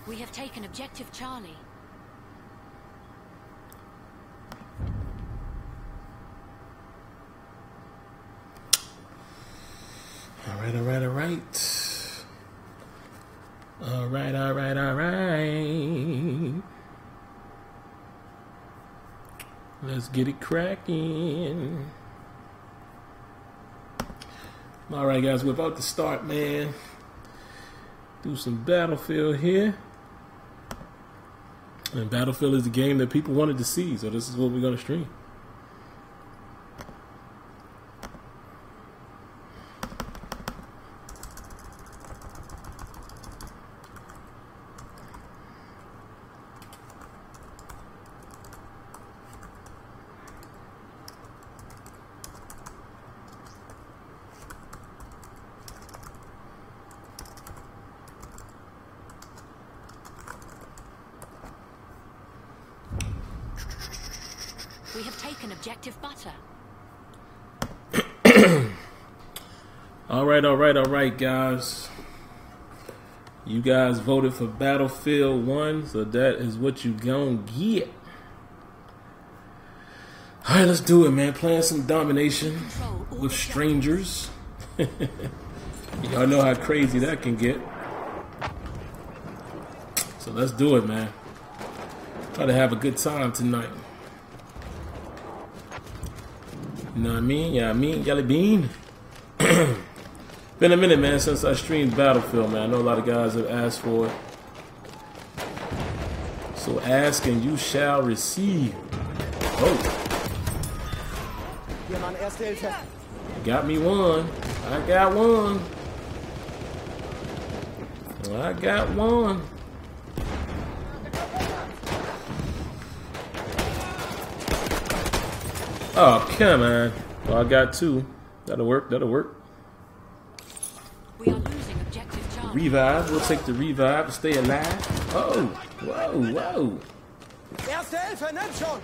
We have taken objective Charlie. Alright. Alright. Let's get it cracking. Alright guys, we're about to start, man. Do some Battlefield here. And Battlefield is the game that people wanted to see, so this is what we're going to stream. We have taken objective butter. Alright, guys. You guys voted for Battlefield 1, so that is what you gonna get. Alright, let's do it, man. Playing some domination with strangers. Y'all know how crazy that can get. So let's do it, man. Try to have a good time tonight. You know what I mean? Yeah, I mean, Jelly Bean. Been a minute, man, since I streamed Battlefield, man. I know a lot of guys have asked for it. So ask and you shall receive. Oh. Got me one. I got one. I got one. Oh, come on. Well, I got two. That'll work. We are losing objective Charlie. Revive. We'll take the revive to stay alive. Oh, whoa. Erste Hilfe, nimm schon!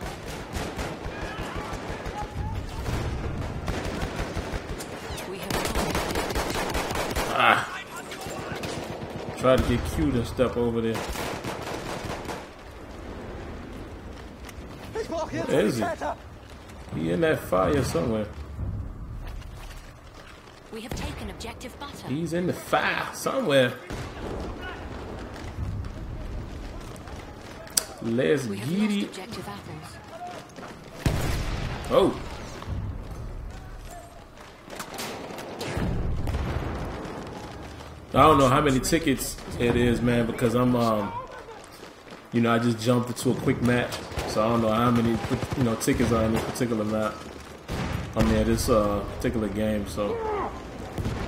We have Ah. Try to get cute and step over there. Ich brauche jetzt Where is he? Täter! He in that fire somewhere. We have taken objective butter. He's in the fire somewhere. Let's We have get lost it. objective apples. Oh. I don't know how many tickets it is, man, because I'm you know, I just jumped into a quick match. So I don't know how many, tickets are in this particular map. This particular game. So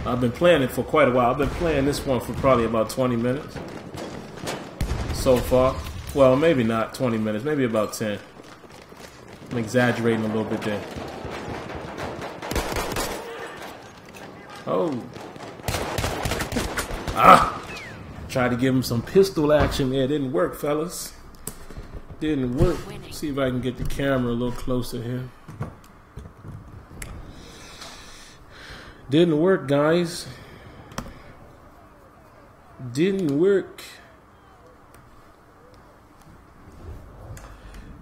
I've been playing it for quite a while. I've been playing this one for probably about 20 minutes so far. Well, maybe not 20 minutes, maybe about 10. I'm exaggerating a little bit there. Oh. Ah! Tried to give him some pistol action there. Didn't work, fellas. Didn't work. See if I can get the camera a little closer here. Didn't work, guys. Didn't work.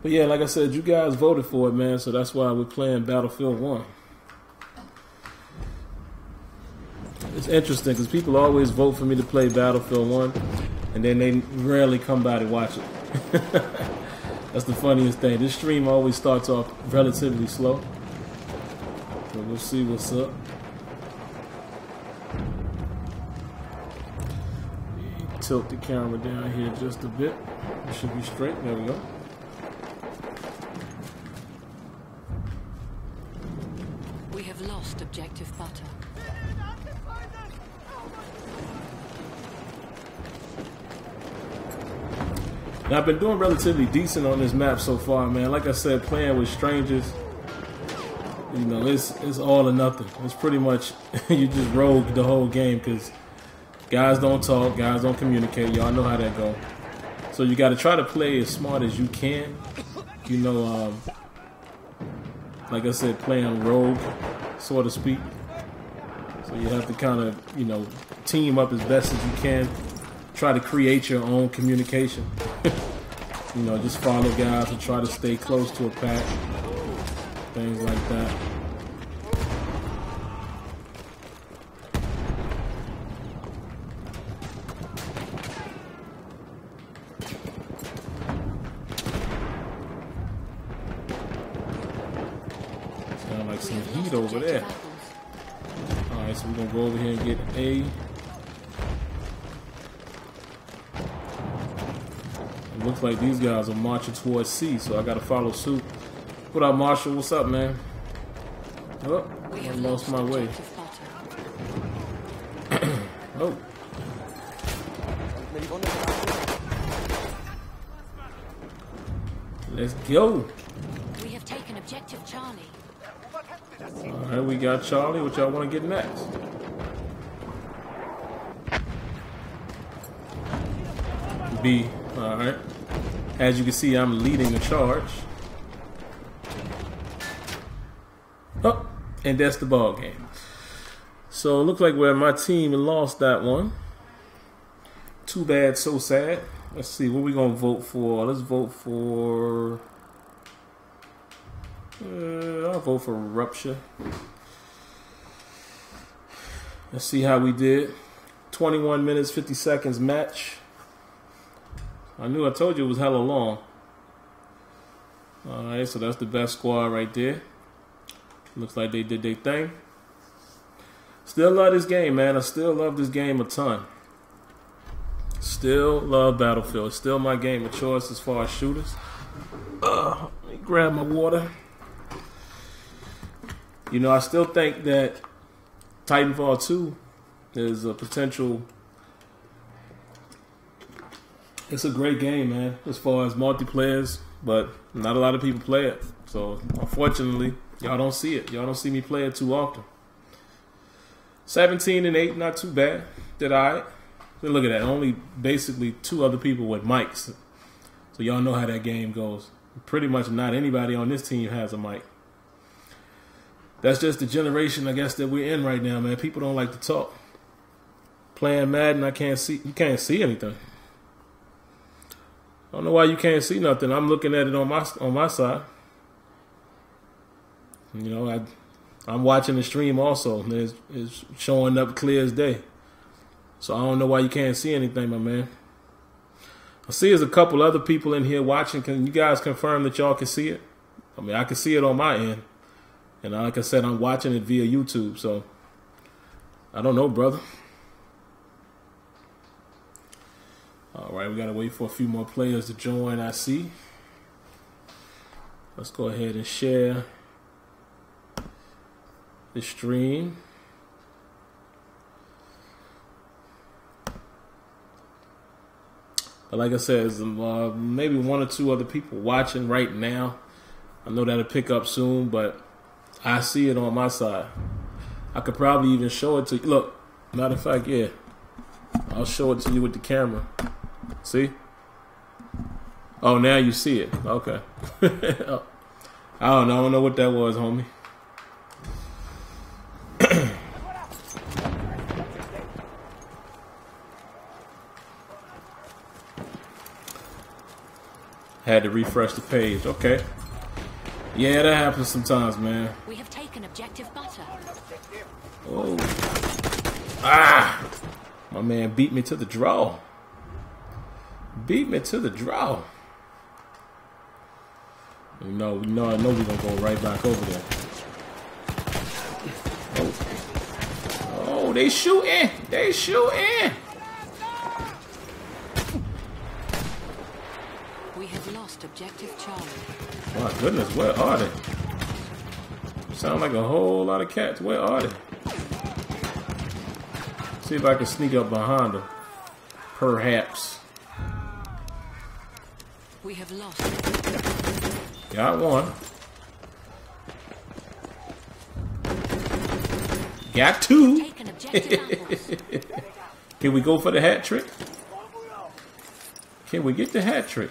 But yeah, like I said, you guys voted for it, man. So that's why we're playing Battlefield 1. It's interesting because people always vote for me to play Battlefield 1, and then they rarely come by to watch it. That's the funniest thing. This stream always starts off relatively slow. So we'll see what's up. Tilt the camera down here just a bit. It should be straight. There we go. We have lost objective butter. Now, I've been doing relatively decent on this map so far, man. Like I said, playing with strangers, you know, it's all or nothing. It's pretty much you just rogue the whole game because guys don't talk, guys don't communicate. Y'all know how that go. So you got to try to play as smart as you can. You know, like I said, playing rogue, so to speak. So you have to kind of, you know, team up as best as you can. try to create your own communication. You know, just follow guys and try to stay close to a pack. Things like that. Sound like some heat over there. Alright, so we're gonna go over here and get A. It looks like these guys are marching towards C, so I gotta follow suit. What up, Marshall? What's up, man? Oh, I lost my way. Oh. Let's go. We have taken objective Charlie. Alright, we got Charlie. What y'all want to get next? B. Alright. As you can see, I'm leading the charge. Oh, and that's the ball game. So it looks like where my team lost that one. Too bad, so sad. Let's see, what we gonna vote for? Let's vote for... I'll vote for Rupture. Let's see how we did. 21 minutes, 50 seconds match. I told you it was hella long. Alright, so that's the best squad right there. Looks like they did their thing. Still love this game, man. I still love this game a ton. Still love Battlefield. It's still my game of choice as far as shooters. Let me grab my water. You know, I still think that Titanfall 2 is a potential... It's a great game, man, as far as multiplayers, but not a lot of people play it. So, unfortunately, y'all don't see it. Y'all don't see me play it too often. 17-8, not too bad. Did alright. Look at that. Only basically 2 other people with mics. So y'all know how that game goes. Pretty much not anybody on this team has a mic. That's just the generation, I guess, that we're in right now, man. People don't like to talk. Playing Madden, you can't see anything. I don't know why you can't see nothing. I'm looking at it on my side. You know, I'm watching the stream also. It's showing up clear as day. So I don't know why you can't see anything, my man. I see there's a couple other people in here watching. Can you guys confirm that y'all can see it? I mean, I can see it on my end. And like I said, I'm watching it via YouTube. So I don't know, brother. All right, we got to wait for a few more players to join, I see. Let's go ahead and share the stream. But like I said, there's maybe 1 or 2 other people watching right now. I know that'll pick up soon, but I see it on my side. I could probably even show it to you. Look, matter of fact, yeah. I'll show it to you with the camera. See? Oh, now you see it. Okay. I don't know what that was, homie. Had to refresh the page. Okay. Yeah, that happens sometimes, man. We have taken objective butter. Oh. Ah! My man beat me to the draw. Beat me to the draw. I know we're gonna go right back over there. Oh, they shooting! They shooting! We have lost objective Charlie. My goodness, where are they? Sound like a whole lot of cats. Where are they? See if I can sneak up behind them. Perhaps. We have lost. Got one. Got 2. Taken objective apples. Can we go for the hat trick? Can we get the hat trick?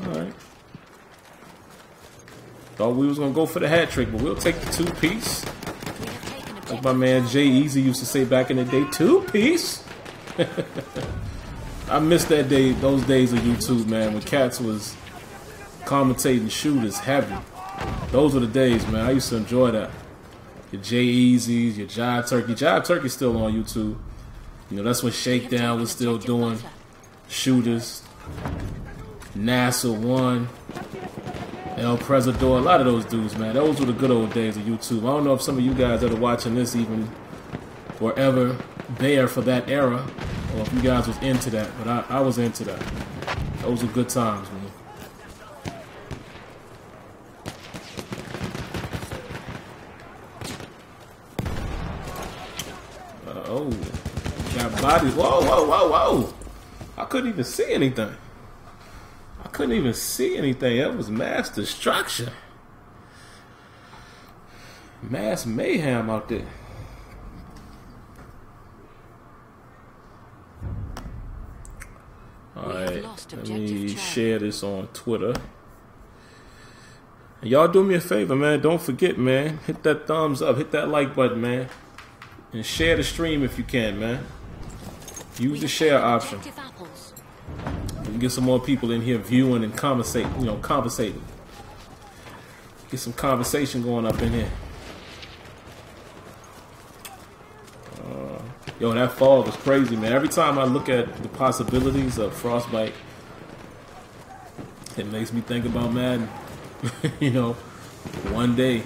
Alright. Thought we was gonna go for the hat trick, but we'll take the 2-piece. We have taken objective Like my man Jay Easy used to say back in the day, 2-piece. I miss that day, those days of YouTube, man, when cats was commentating shooters heavy. Those were the days, man. I used to enjoy that. Your Jay Easy's, your Jive Turkey. Jive Turkey's still on YouTube. You know, that's when Shakedown was still doing shooters. NASA 1, El Presador, a lot of those dudes, man. Those were the good old days of YouTube. I don't know if some of you guys that are watching this even were ever there for that era, or if you guys was into that, but I was into that. Those were good times, man. Oh, got bodies. Whoa, whoa, whoa, whoa. I couldn't even see anything. I couldn't even see anything. That was mass destruction. Mass mayhem out there. Alright, let me share this on Twitter. And y'all do me a favor, man. Don't forget, man. Hit that thumbs up. Hit that like button, man. And share the stream if you can, man. Use the share option. We can get some more people in here viewing and conversating. Get some conversation going up in here. Yo, that fog was crazy, man. Every time I look at the possibilities of frostbite, it makes me think about Madden. You know, one day,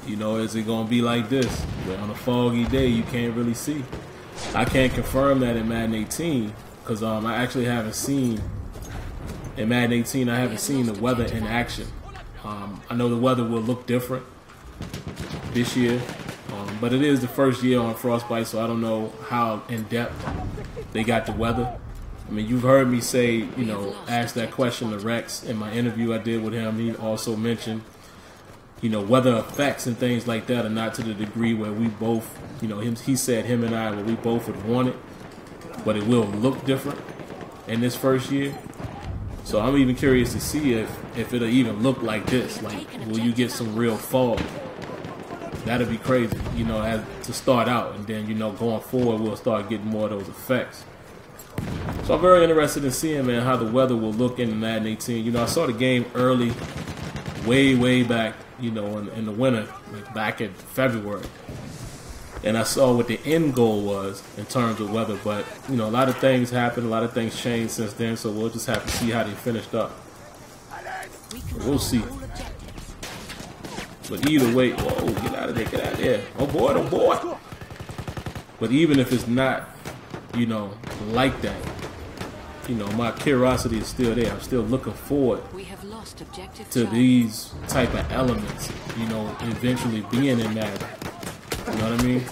you know, is it gonna be like this? Where on a foggy day you can't really see. I can't confirm that in Madden 18 because I actually haven't seen in Madden 18. I haven't seen the weather in action. I know the weather will look different this year, but it is the first year on Frostbite, so I don't know how in depth they got the weather. I mean, you've heard me say, you know, ask that question to Rex in my interview I did with him. He also mentioned, you know, weather effects and things like that are not to the degree where we both, you know, he said him and I, where we both would want it, but it will look different in this first year. So I'm even curious to see if it'll even look like this. Like, will you get some real fog? That'd be crazy, you know, as to start out, and then, you know, going forward, we'll start getting more of those effects. So I'm very interested in seeing, man, how the weather will look in Madden 18. You know, I saw the game early, way back, you know, in the winter, like back in February. And I saw what the end goal was in terms of weather. But, you know, a lot of things happened, a lot of things changed since then, so we'll just have to see how they finished up. We'll see. But either way, whoa, get out of there, get out of there. Oh boy, oh boy. But even if it's not, you know, like that, you know, my curiosity is still there. I'm still looking forward to these type of elements, you know, eventually being in Madden. You know what I mean?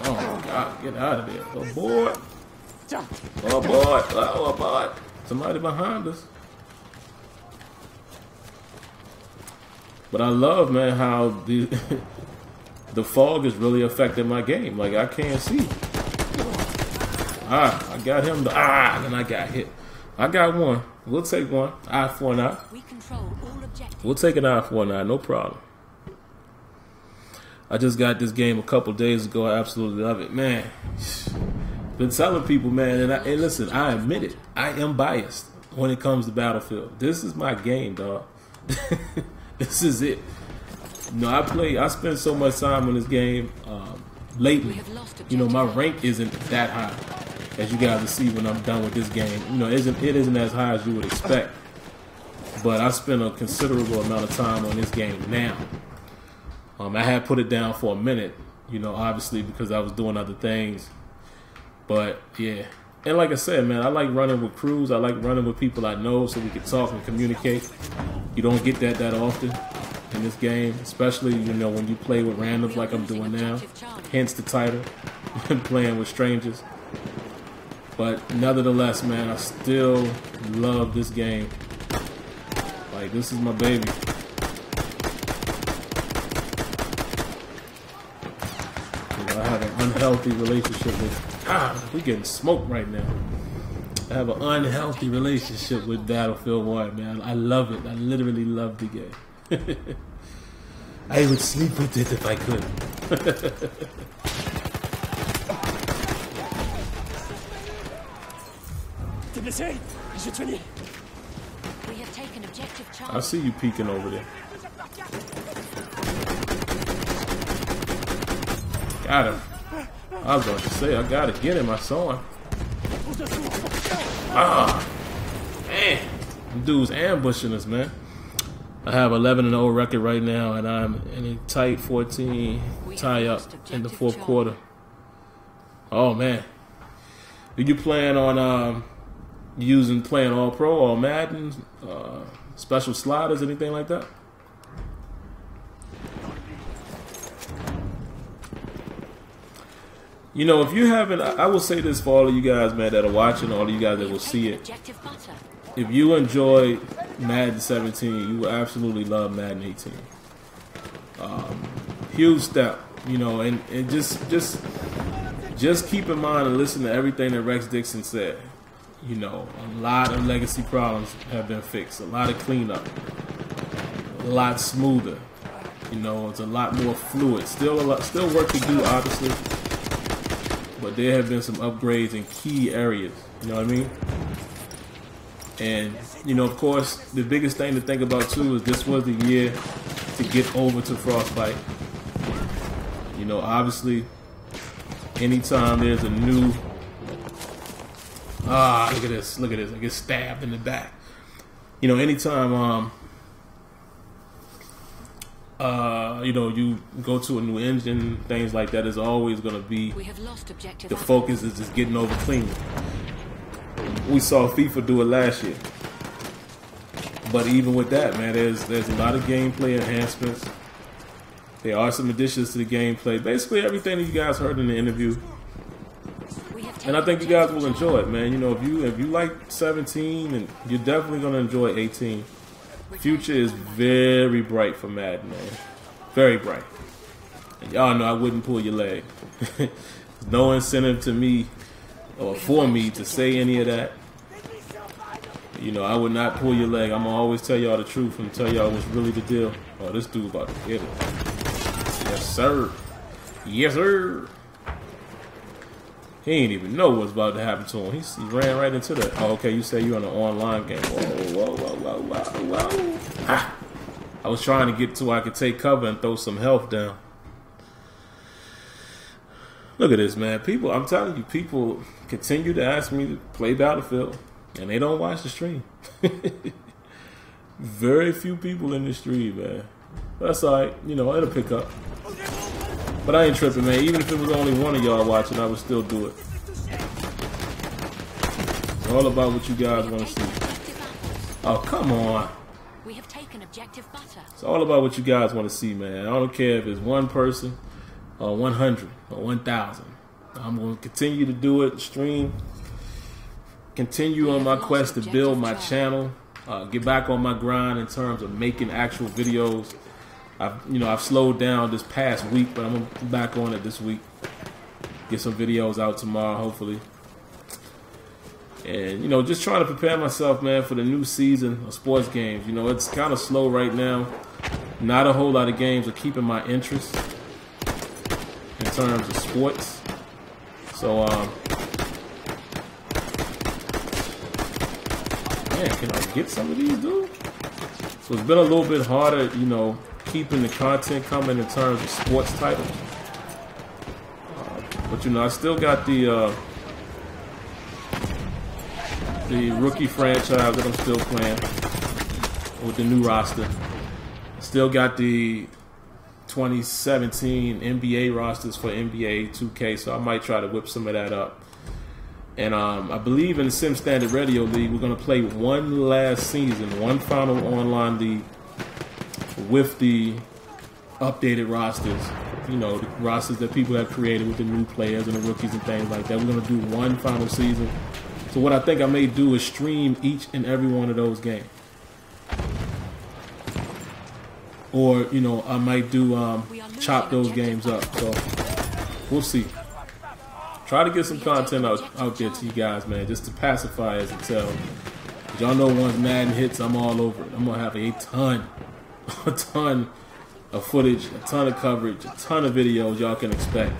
Oh my God, get out of there. Oh boy. Oh boy. Oh boy. Somebody behind us. But I love, man, how the fog is really affecting my game. Like, I can't see. I got him. And I got hit. I got one. We'll take one. Eye for an eye. We'll take an eye for an eye. No problem. I just got this game a couple days ago. I absolutely love it. Man, been telling people, man, and listen, I admit it. I am biased when it comes to Battlefield. This is my game, dog. This is it. You know, I spend so much time on this game lately. You know, my rank isn't that high, as you guys will see when I'm done with this game. You know, it isn't as high as you would expect. But I spend a considerable amount of time on this game now. I had put it down for a minute, you know, obviously because I was doing other things. But yeah, and like I said, man, I like running with crews. I like running with people I know so we can talk and communicate. You don't get that often in this game, especially, you know, when you play with randoms like I'm doing now. Hence the title, playing with strangers. But nevertheless, man, I still love this game. Like, this is my baby. I have an unhealthy relationship with... we getting smoked right now. I have an unhealthy relationship with Battlefield 1, man. I love it. I literally love the game. I would sleep with it if I could. blessé. J'ai tenu. We have taken objective I Charlie. see you peeking over there. Got him. I was going to say, I gotta get him. I saw him. Ah, man. Them dudes ambushing us, man. I have 11-0 record right now, and I'm in a tight 14 tie-up in the fourth quarter. Oh, man. Do you plan on playing All-Pro or Madden, special sliders, anything like that? You know, if you haven't, I will say this for all of you guys, man, that are watching, all of you guys that will see it. Objective butter. If you enjoy Madden 17, you will absolutely love Madden 18. Huge step, you know, and just keep in mind and listen to everything that Rex Dixon said. You know, a lot of legacy problems have been fixed, a lot of cleanup, a lot smoother. You know, it's a lot more fluid. Still work to do, obviously. But there have been some upgrades in key areas, you know what I mean? And, you know, of course, the biggest thing to think about, too, is this was the year to get over to Frostbite. You know, obviously, anytime there's a new... look at this, I get stabbed in the back. You know, anytime, you know, you go to a new engine, things like that is always going to be, We have lost objective the butter. focus is just getting over clean. We saw FIFA do it last year. But even with that, man, there's a lot of gameplay enhancements. There are some additions to the gameplay. Basically everything that you guys heard in the interview. We have And I taken think you guys will objective enjoy it, man. You know, if you like 17, and you're definitely going to enjoy 18. Future is very bright for Madden, man. Very bright. And y'all know I wouldn't pull your leg. There's no incentive to me or for me to say any of that. You know, I would not pull your leg. I'm going to always tell y'all the truth and tell y'all what's really the deal. Oh, this dude about to get it. Yes, sir. Yes, sir. He ain't even know what's about to happen to him. He ran right into that. Oh, okay, you say you're in an online game. Whoa. Ah. I was trying to get to where I could take cover and throw some health down. Look at this, man. People, I'm telling you, people continue to ask me to play Battlefield, and they don't watch the stream. Very few people in the stream, man. That's all right. You know, it'll pick up. But I ain't tripping, man. Even if it was only one of y'all watching, I would still do it. It's all about what you guys want to see. Oh, come on. We have taken objective butter. It's all about what you guys want to see, man. I don't care if it's one person or 100 or 1,000. I'm going to continue to do it, stream, continue on my quest to build my channel, get back on my grind in terms of making actual videos. I've slowed down this past week, but I'm gonna be back on it this week. Get some videos out tomorrow, hopefully. And, you know, just trying to prepare myself, man, for the new season of sports games. You know, it's kind of slow right now. Not a whole lot of games are keeping my interest in terms of sports. So, man, can I get some of these, dude? So it's been a little bit harder, you know, keeping the content coming in terms of sports titles. But, you know, I still got the rookie franchise that I'm still playing with the new roster. Still got the 2017 NBA rosters for NBA 2K, so I might try to whip some of that up. And I believe in the Sim Standard Radio League, we're going to play one last season, one final online league with the updated rosters. You know, the rosters that people have created with the new players and the rookies and things like that. We're going to do one final season. So what I think I may do is stream each and every one of those games. Or, you know, I might do chop those games up. So we'll see. Try to get some content out there to you guys, man, just to pacify as a tell. Y'all know once Madden hits, I'm all over it. I'm going to have a ton of footage, a ton of coverage, a ton of videos y'all can expect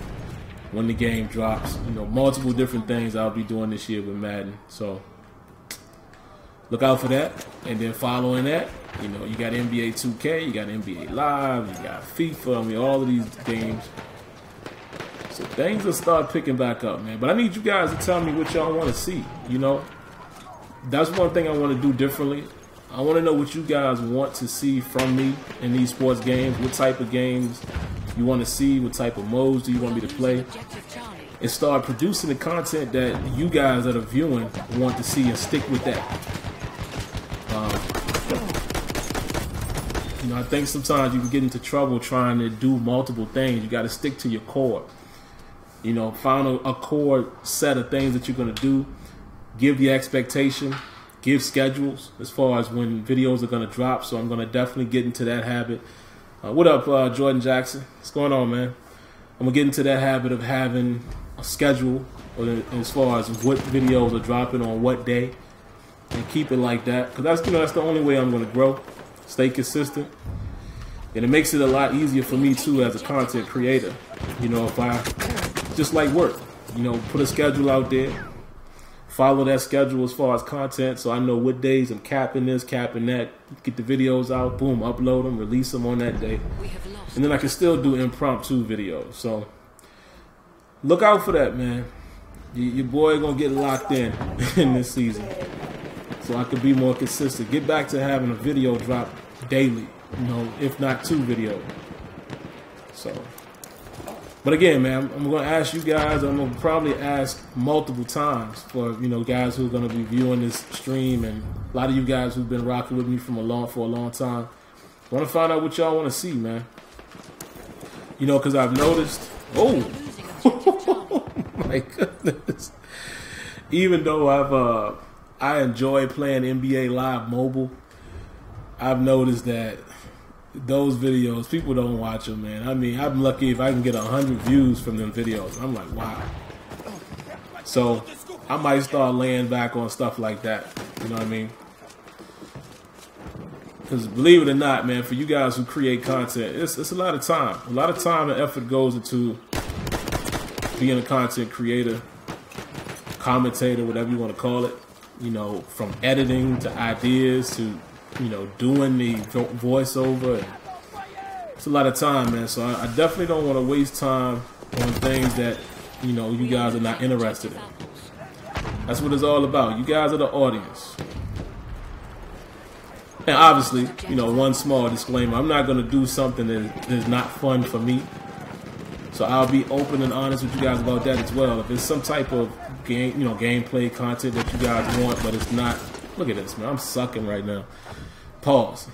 when the game drops. You know, multiple different things I'll be doing this year with Madden. So Look out for that. And then following that, you know, you got NBA 2K, you got NBA Live, you got FIFA, I mean, all of these games. So things will start picking back up, man. But I need you guys to tell me what y'all want to see, you know. That's one thing I want to do differently. I want to know what you guys want to see from me in these sports games. What type of games you want to see? What type of modes do you want me to play? And start producing the content that you guys that are viewing want to see and stick with that. You know, I think sometimes you can get into trouble trying to do multiple things. You got to stick to your core. You know, find a core set of things that you're going to do. Give the expectation. Give schedules as far as when videos are going to drop. So I'm going to definitely get into that habit. What up, Jordan Jackson? What's going on, man? I'm going to get into that habit of having a schedule as far as what videos are dropping on what day. And keep it like that. Because that's, you know, that's the only way I'm going to grow. Stay consistent. And it makes it a lot easier for me, too, as a content creator. You know, if I just like work, you know, put a schedule out there. Follow that schedule as far as content, so I know what days I'm capping this, capping that. Get the videos out, boom, upload them, release them on that day. And then I can still do impromptu videos. So look out for that, man. Your boy gonna get locked in this season. So I could be more consistent. Get back to having a video drop daily, you know, if not 2 videos. So, but again, man, I'm going to ask you guys, I'm going to probably ask multiple times for, you know, guys who are going to be viewing this stream, and a lot of you guys who've been rocking with me for a long time. I want to find out what y'all want to see, man. You know, because I've noticed, oh, my goodness. Even though I enjoy playing NBA Live Mobile, I've noticed that those videos, people don't watch them, man. I mean, I'm lucky if I can get 100 views from them videos. I'm like, wow. So I might start laying back on stuff like that. You know what I mean? Because believe it or not, man, for you guys who create content, it's a lot of time. A lot of time and effort goes into being a content creator, commentator, whatever you want to call it. You know, from editing to ideas to, you know, doing the voiceover. It's a lot of time, man. So I definitely don't want to waste time on things that, you know, you guys are not interested in. That's what it's all about. You guys are the audience. And obviously, you know, one small disclaimer. I'm not going to do something that is not fun for me. So I'll be open and honest with you guys about that as well. If it's some type of game, you know, gameplay content that you guys want, but it's not. Look at this, man. I'm sucking right now. Pause.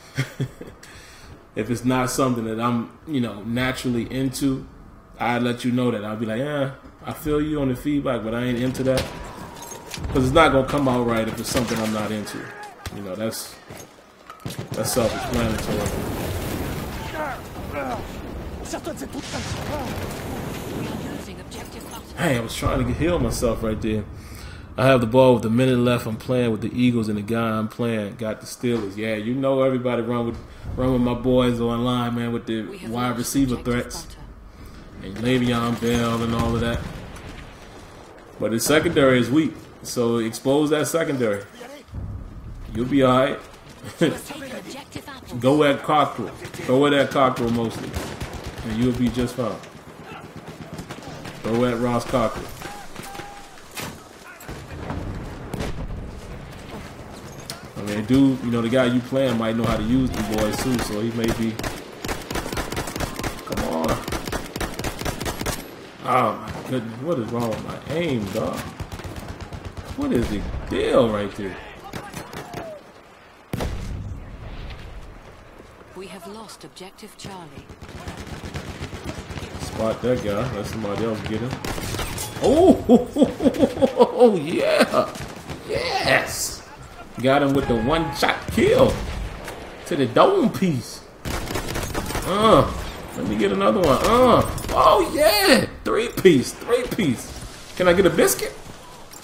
If it's not something that I'm, you know, naturally into, I'd let you know that. I'll be like, yeah, I feel you on the feedback, but I ain't into that. Because it's not going to come out right if it's something I'm not into. You know, that's self-explanatory. Hey, I was trying to heal myself right there. I have the ball with a minute left. I'm playing with the Eagles, and the guy I'm playing got the Steelers. Yeah, you know everybody run with my boys online, man, with the wide receiver threats and Le'Veon Bell and all of that. But the secondary is weak, so expose that secondary. You'll be all right. Go at Cockrell. Go at that Cockrell mostly, and you'll be just fine. Go at Ross Cockrell. I mean, dude, you know, the guy you playing might know how to use the boys too, so he may be. Come on. Oh my goodness, what is wrong with my aim, dog? What is the deal right there? We have lost objective Charlie. Spot that guy. Let somebody else get him. Oh, yeah. Yes. Got him with the one-shot kill to the dome piece. Let me get another one. Oh, yeah. Three-piece. Can I get a biscuit?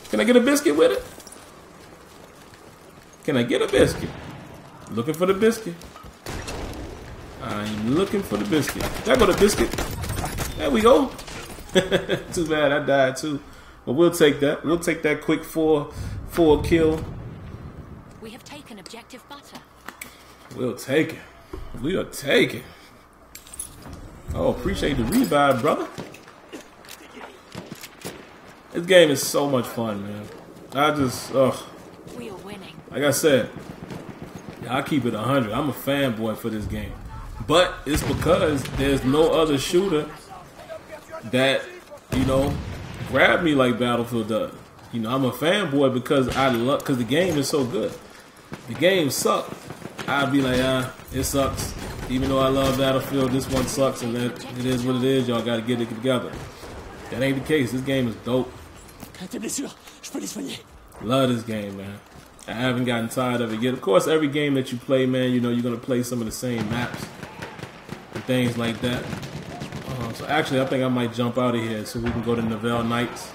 Can I get a biscuit with it? Can I get a biscuit? Looking for the biscuit. I'm looking for the biscuit. There go the biscuit. There we go. Too bad I died too. But we'll take that. We'll take that quick four kill We have taken objective butter. We'll take it. We'll take it. Oh, appreciate the revive, brother. This game is so much fun, man. I just, We are winning. like I said, I keep it 100. I'm a fanboy for this game. But it's because there's no other shooter that, you know, grab me like Battlefield does. You know, I'm a fanboy because because the game is so good. The game sucks. I'd be like, it sucks. Even though I love Battlefield, this one sucks, and that it is what it is. Y'all got to get it together. That ain't the case. This game is dope. Love this game, man. I haven't gotten tired of it yet. Of course, every game that you play, man, you know you're gonna play some of the same maps and things like that. So actually, I think I might jump out of here so we can go to Novell Nights.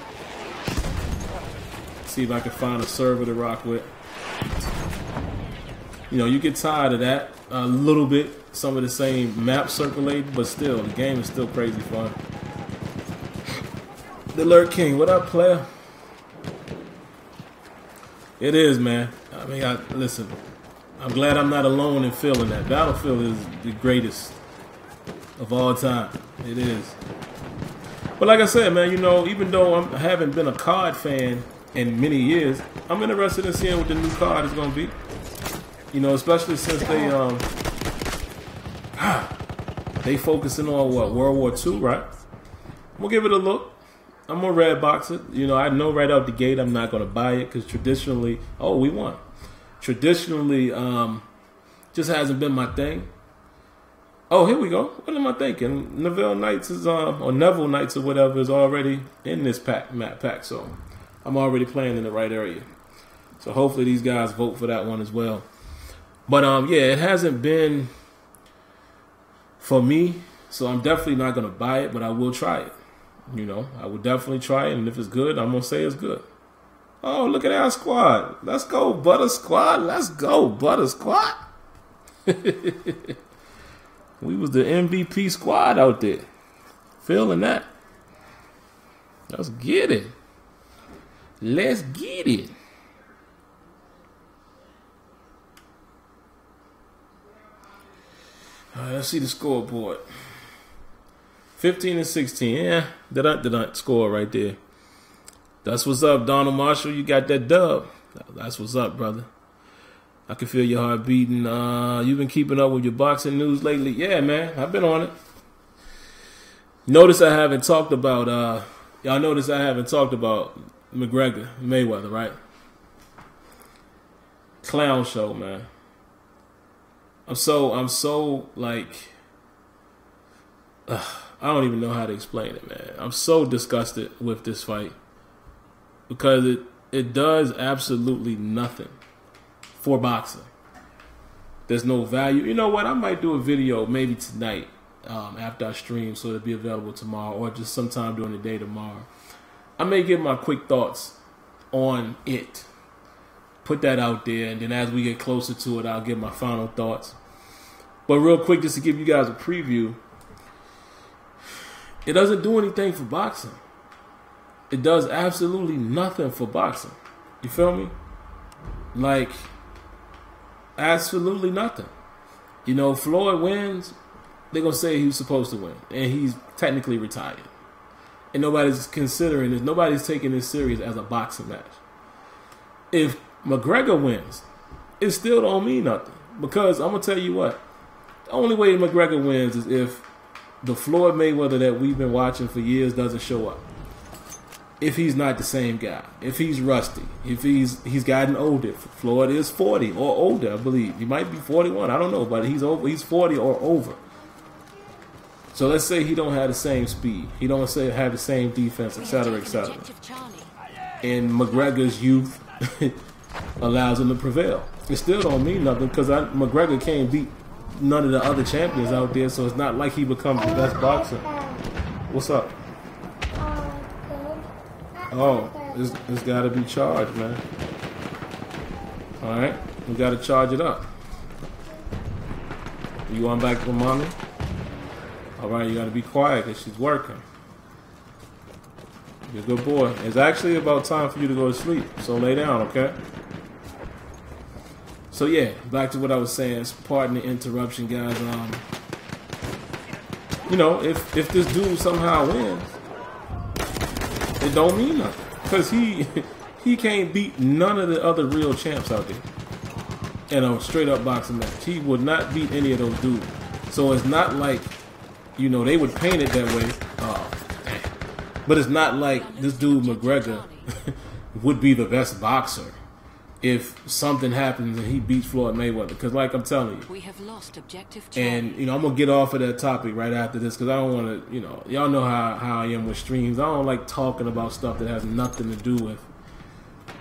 See if I can find a server to rock with. You know, you get tired of that a little bit. Some of the same maps circulating, but still, the game is still crazy fun. The Lurk King, what up, player? It is, man. I mean, listen, I'm glad I'm not alone in feeling that. Battlefield is the greatest of all time. It is. But like I said, man, you know, even though I haven't been a COD fan in many years, I'm interested in seeing what the new COD is going to be. You know, especially since they focusing on what, World War II, right? We'll give it a look. I'm gonna red box it. You know, I know right out the gate I'm not gonna buy it because traditionally, we won. Traditionally, just hasn't been my thing. Oh, here we go. What am I thinking? Neville Knights is or Neville Knights or whatever is already in this map pack, so I'm already playing in the right area. So hopefully these guys vote for that one as well. But yeah, it hasn't been for me, so I'm definitely not gonna buy it, but I will try it. You know, I would definitely try it, and if it's good, I'm gonna say it's good. Oh, look at our squad. Let's go, Butter Squad. Let's go, Butter Squad. We was the MVP squad out there. Feeling that. Let's get it. Let's get it. All right, let's see the scoreboard. 15 and 16. Yeah, did score right there. That's what's up, Donald Marshall. You got that dub. That's what's up, brother. I can feel your heart beating. You've been keeping up with your boxing news lately. Yeah, man, I've been on it. Notice I haven't talked about y'all notice I haven't talked about McGregor, Mayweather, right? Clown show, man. I'm so like I don't even know how to explain it, man. I'm so disgusted with this fight because it does absolutely nothing for boxing. There's no value. You know what? I might do a video maybe tonight after I stream, so it'll be available tomorrow or just sometime during the day tomorrow. I may give my quick thoughts on it. Put that out there, and then as we get closer to it, I'll give my final thoughts. But real quick, just to give you guys a preview, it doesn't do anything for boxing. It does absolutely nothing for boxing. You feel me? Like, absolutely nothing. You know, Floyd wins, they're going to say he was supposed to win. And he's technically retired. And nobody's considering this. Nobody's taking this serious as a boxing match. If McGregor wins, it still don't mean nothing. Because I'm going to tell you what. The only way McGregor wins is if the Floyd Mayweather that we've been watching for years doesn't show up. If he's not the same guy. If he's rusty. If he's gotten older. Floyd is 40 or older, I believe. He might be 41. I don't know. But he's over. He's 40 or over. So let's say he don't have the same speed. He don't have the same defense, etc., etc. And McGregor's youth allows him to prevail. It still don't mean nothing because McGregor can't beat none of the other champions out there, so it's not like he becomes the best boxer. What's up? Oh, it's got to be charged, man. All right, we got to charge it up. You going back to mommy? All right, you got to be quiet because she's working. You're a good boy. It's actually about time for you to go to sleep, so lay down, okay? So yeah, back to what I was saying. Pardon the interruption, guys. You know, if this dude somehow wins, it don't mean nothing, because he can't beat none of the other real champs out there in a straight up boxing match. He would not beat any of those dudes. So it's not like, you know, they would paint it that way. But it's not like this dude McGregor would be the best boxer if something happens and he beats Floyd Mayweather. Because like I'm telling you, We have lost objective and you know, I'm gonna get off of that topic right after this, because I don't want to, you know, y'all know how I am with streams. I don't like talking about stuff that has nothing to do with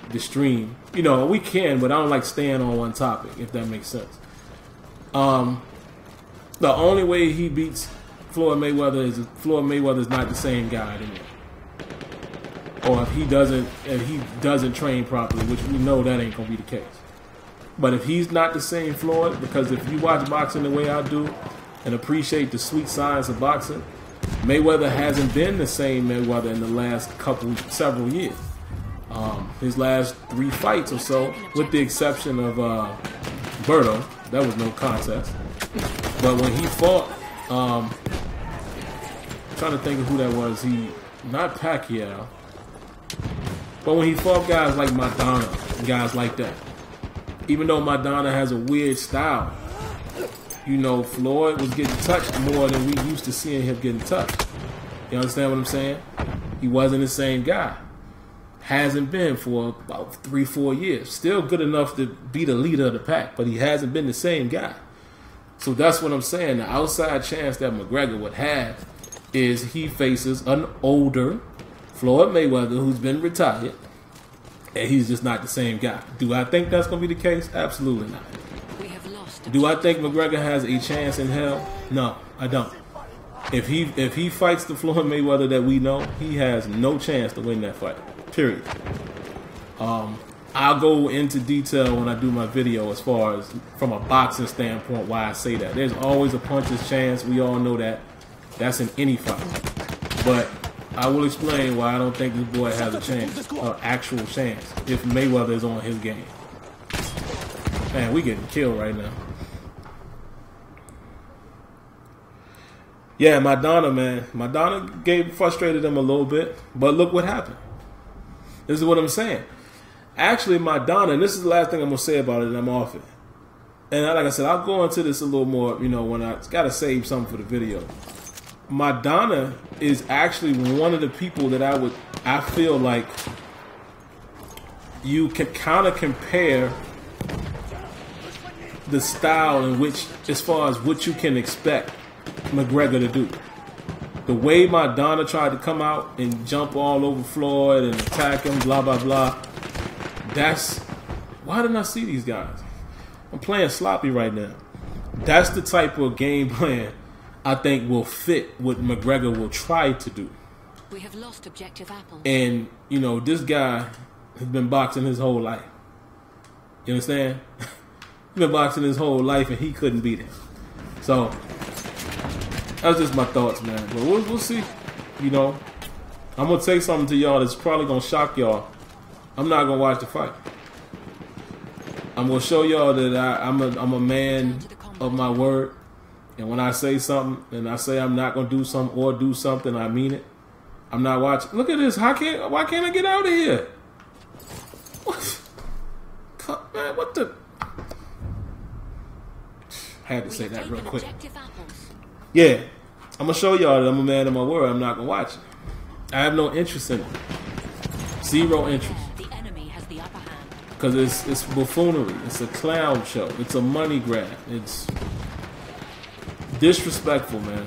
the stream. You know, we can, but I don't like staying on one topic, if that makes sense. The only way he beats Floyd Mayweather is if Floyd Mayweather is not the same guy anymore, or if he doesn't train properly, which we know that ain't gonna be the case. But if he's not the same Floyd, because if you watch boxing the way I do and appreciate the sweet science of boxing, Mayweather hasn't been the same Mayweather in the last several years. His last 3 fights or so, with the exception of Berto, that was no contest. But when he fought, I'm trying to think of who that was. Not Pacquiao, but when he fought guys like Madonna, guys like that, even though Madonna has a weird style, you know, Floyd was getting touched more than we used to seeing him getting touched. You understand what I'm saying? He wasn't the same guy. Hasn't been for about 3-4 years. Still good enough to be the leader of the pack, but he hasn't been the same guy. So that's what I'm saying. The outside chance that McGregor would have is he faces an older Floyd Mayweather who's been retired, and he's just not the same guy. Do I think that's going to be the case? Absolutely not. We have lost. Do I think McGregor has a chance in hell? No, I don't. If he fights the Floyd Mayweather that we know, he has no chance to win that fight. Period. I'll go into detail when I do my video as far as from a boxing standpoint why I say that. There's always a puncher's chance. We all know that. That's in any fight. But I will explain why I don't think this boy has a chance, an actual chance, if Mayweather is on his game. Man, we getting killed right now. Yeah, Madonna, man. Madonna frustrated him a little bit, but look what happened. This is what I'm saying. Actually, Madonna, and this is the last thing I'm going to say about it, and I'm off it. And like I said, I'll go into this a little more, you know, when I got to save something for the video. Madonna is actually one of the people that I feel like you can kind of compare the style in which, as far as what you can expect McGregor to do. The way Madonna tried to come out and jump all over Floyd and attack him, blah, blah, blah. Why didn't I see these guys? I'm playing sloppy right now. That's the type of game plan I think will fit what McGregor will try to do. We have lost objective apples. And, you know, this guy has been boxing his whole life. You understand? He's been boxing his whole life and he couldn't beat him. So, that's just my thoughts, man. But we'll see. You know, I'm going to say something to y'all that's probably going to shock y'all. I'm not going to watch the fight. I'm going to show y'all that I'm a man of my word. And when I say something and I say I'm not going to do something or do something, I mean it. I'm not watching. Look at this. Why can't I get out of here? What? Man, what the? I had to say that real quick. Yeah. I'm going to show y'all that I'm a man of my word. I'm not going to watch it. I have no interest in it. Zero interest. The enemy has the upper hand. Because it's buffoonery. It's a clown show. It's a money grab. It's disrespectful, man.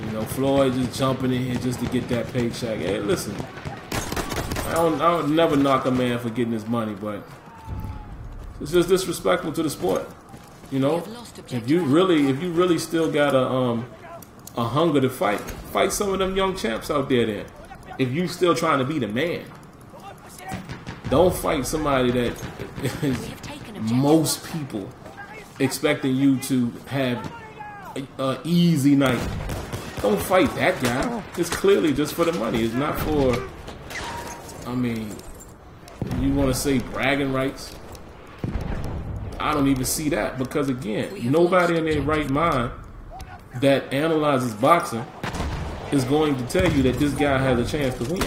You know, Floyd just jumping in here just to get that paycheck. Hey, listen, I would never knock a man for getting his money, but it's just disrespectful to the sport. You know, if you really still got a hunger to fight some of them young champs out there. Then, if you still trying to be the man, don't fight somebody that is most people expecting you to have an easy night. Don't fight that guy. It's clearly just for the money. It's not for, I mean, you want to say bragging rights? I don't even see that because, again, nobody in their right mind that analyzes boxing is going to tell you that this guy has a chance to win.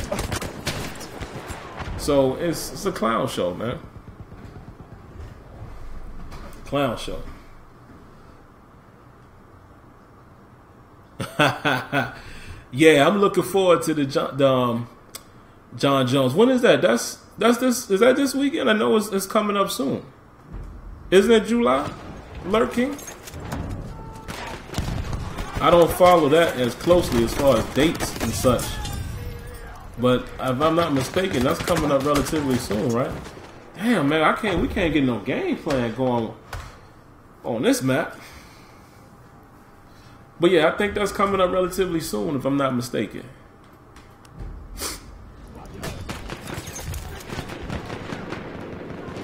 So it's a clown show, man. Clown show. Yeah, I'm looking forward to the John Jones. When is that? That's this. Is that this weekend? I know it's coming up soon. Isn't it July? Lurking. I don't follow that as closely as far as dates and such. But if I'm not mistaken, that's coming up relatively soon, right? Damn, man, we can't get no game plan going on this map. But yeah, I think that's coming up relatively soon, if I'm not mistaken.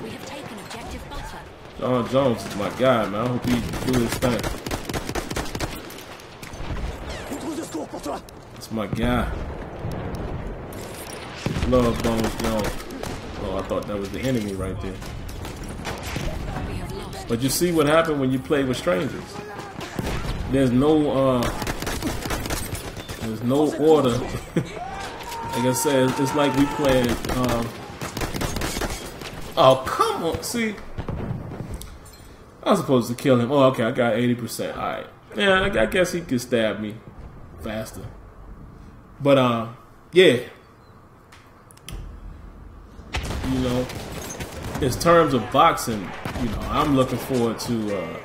We have taken objective butter. John Jones is my guy, man. I hope he do his thing. That's my guy. Love Bones Jones. Oh, I thought that was the enemy right there. But you see what happened when you play with strangers. There's no order. Like I said, it's like we playing. Oh, come on! See, I was supposed to kill him. Oh, okay, I got 80%. All right, yeah, I guess he could stab me faster. But yeah, you know, in terms of boxing, you know, I'm looking forward to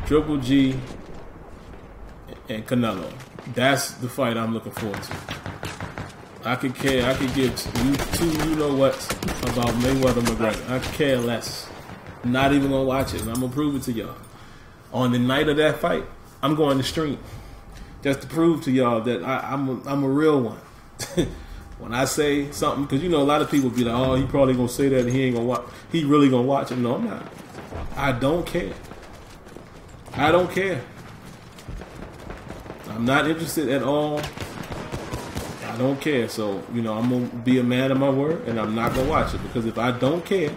Triple G and Canelo. That's the fight I'm looking forward to. I could give you two you know what about Mayweather McGregor. I could care less. I'm not even gonna watch it. I'm gonna prove it to y'all. On the night of that fight, I'm going to stream just to prove to y'all that I'm a real one. When I say something, because you know a lot of people be like, oh, he probably gonna say that and he ain't gonna watch. He really gonna watch it. No, I'm not. I don't care. I don't care. I'm not interested at all. I don't care. So, you know, I'm going to be a man of my word and I'm not going to watch it. Because if I don't care,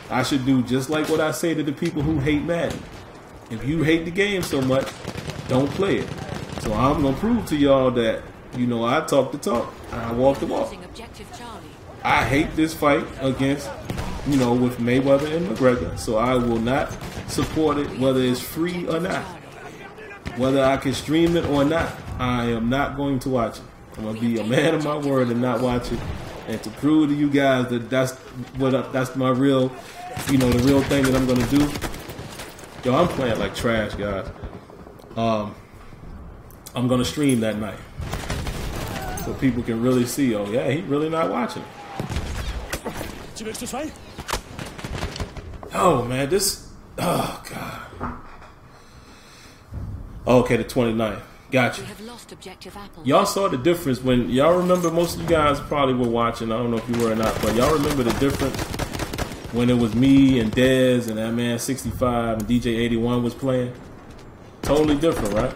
I should do just like what I say to the people who hate Madden. If you hate the game so much, don't play it. So I'm going to prove to y'all that, you know, I talk the talk and I walk the walk. I hate this fight against, you know, with Mayweather and McGregor. So I will not support it, whether it's free or not. Whether I can stream it or not, I am not going to watch it. I'm going to be a man of my word and not watch it. And to prove to you guys that that's my real, you know, the real thing that I'm going to do. Yo, I'm playing like trash, guys. I'm going to stream that night. So people can really see, oh yeah, he really not watching. Oh man, oh god. Okay, the 29th. Gotcha. Y'all saw the difference when y'all remember. Most of you guys probably were watching. I don't know if you were or not, but y'all remember the difference when it was me and Dez and that man 65 and DJ 81 was playing. Totally different, right?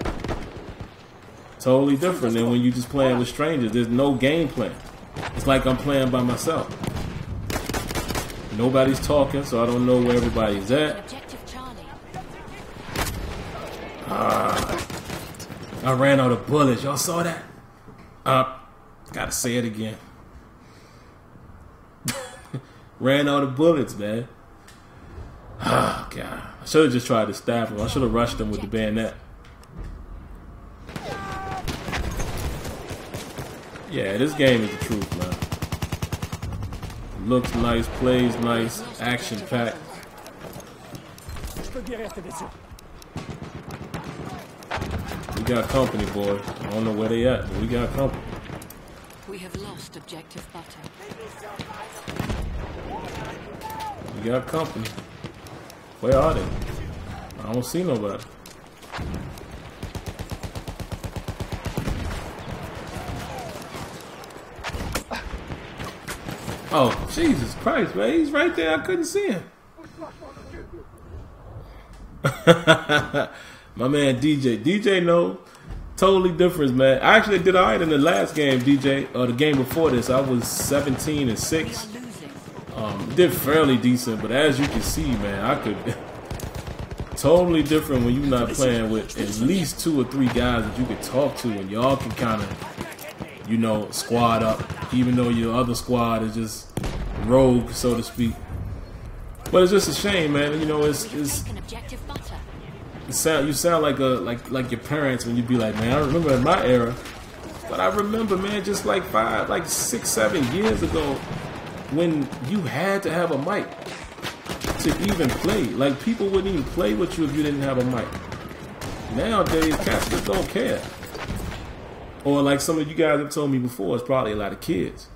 Totally different than when you just playing with strangers. There's no game plan. It's like I'm playing by myself. Nobody's talking, so I don't know where everybody's at. I ran out of bullets. Y'all saw that? Gotta say it again. Ran out of bullets, man. Oh, God. I should have just tried to stab him. I should have rushed him with the bayonet. Yeah, this game is the truth, man. Looks nice, plays nice, action-packed. We got company, boy. I don't know where they at, but we got company. We have lost objective butter. We got company. Where are they? I don't see nobody. Oh, Jesus Christ, man. He's right there. I couldn't see him. My man DJ. DJ, no. Totally different, man. I actually did all right in the last game, DJ. Or the game before this. I was 17-6. Did fairly decent, but as you can see, man, I could totally different when you're not playing with at least 2 or 3 guys that you can talk to, and y'all can kind of, you know, squad up, even though your other squad is just rogue, so to speak. But it's just a shame, man. You know, you sound like your parents when you be like, man, I remember in my era, but I remember, man, just like 6, 7 years ago, when you had to have a mic to even play. Like, people wouldn't even play with you if you didn't have a mic. Nowadays, cats just don't care. Or like some of you guys have told me before, it's probably a lot of kids.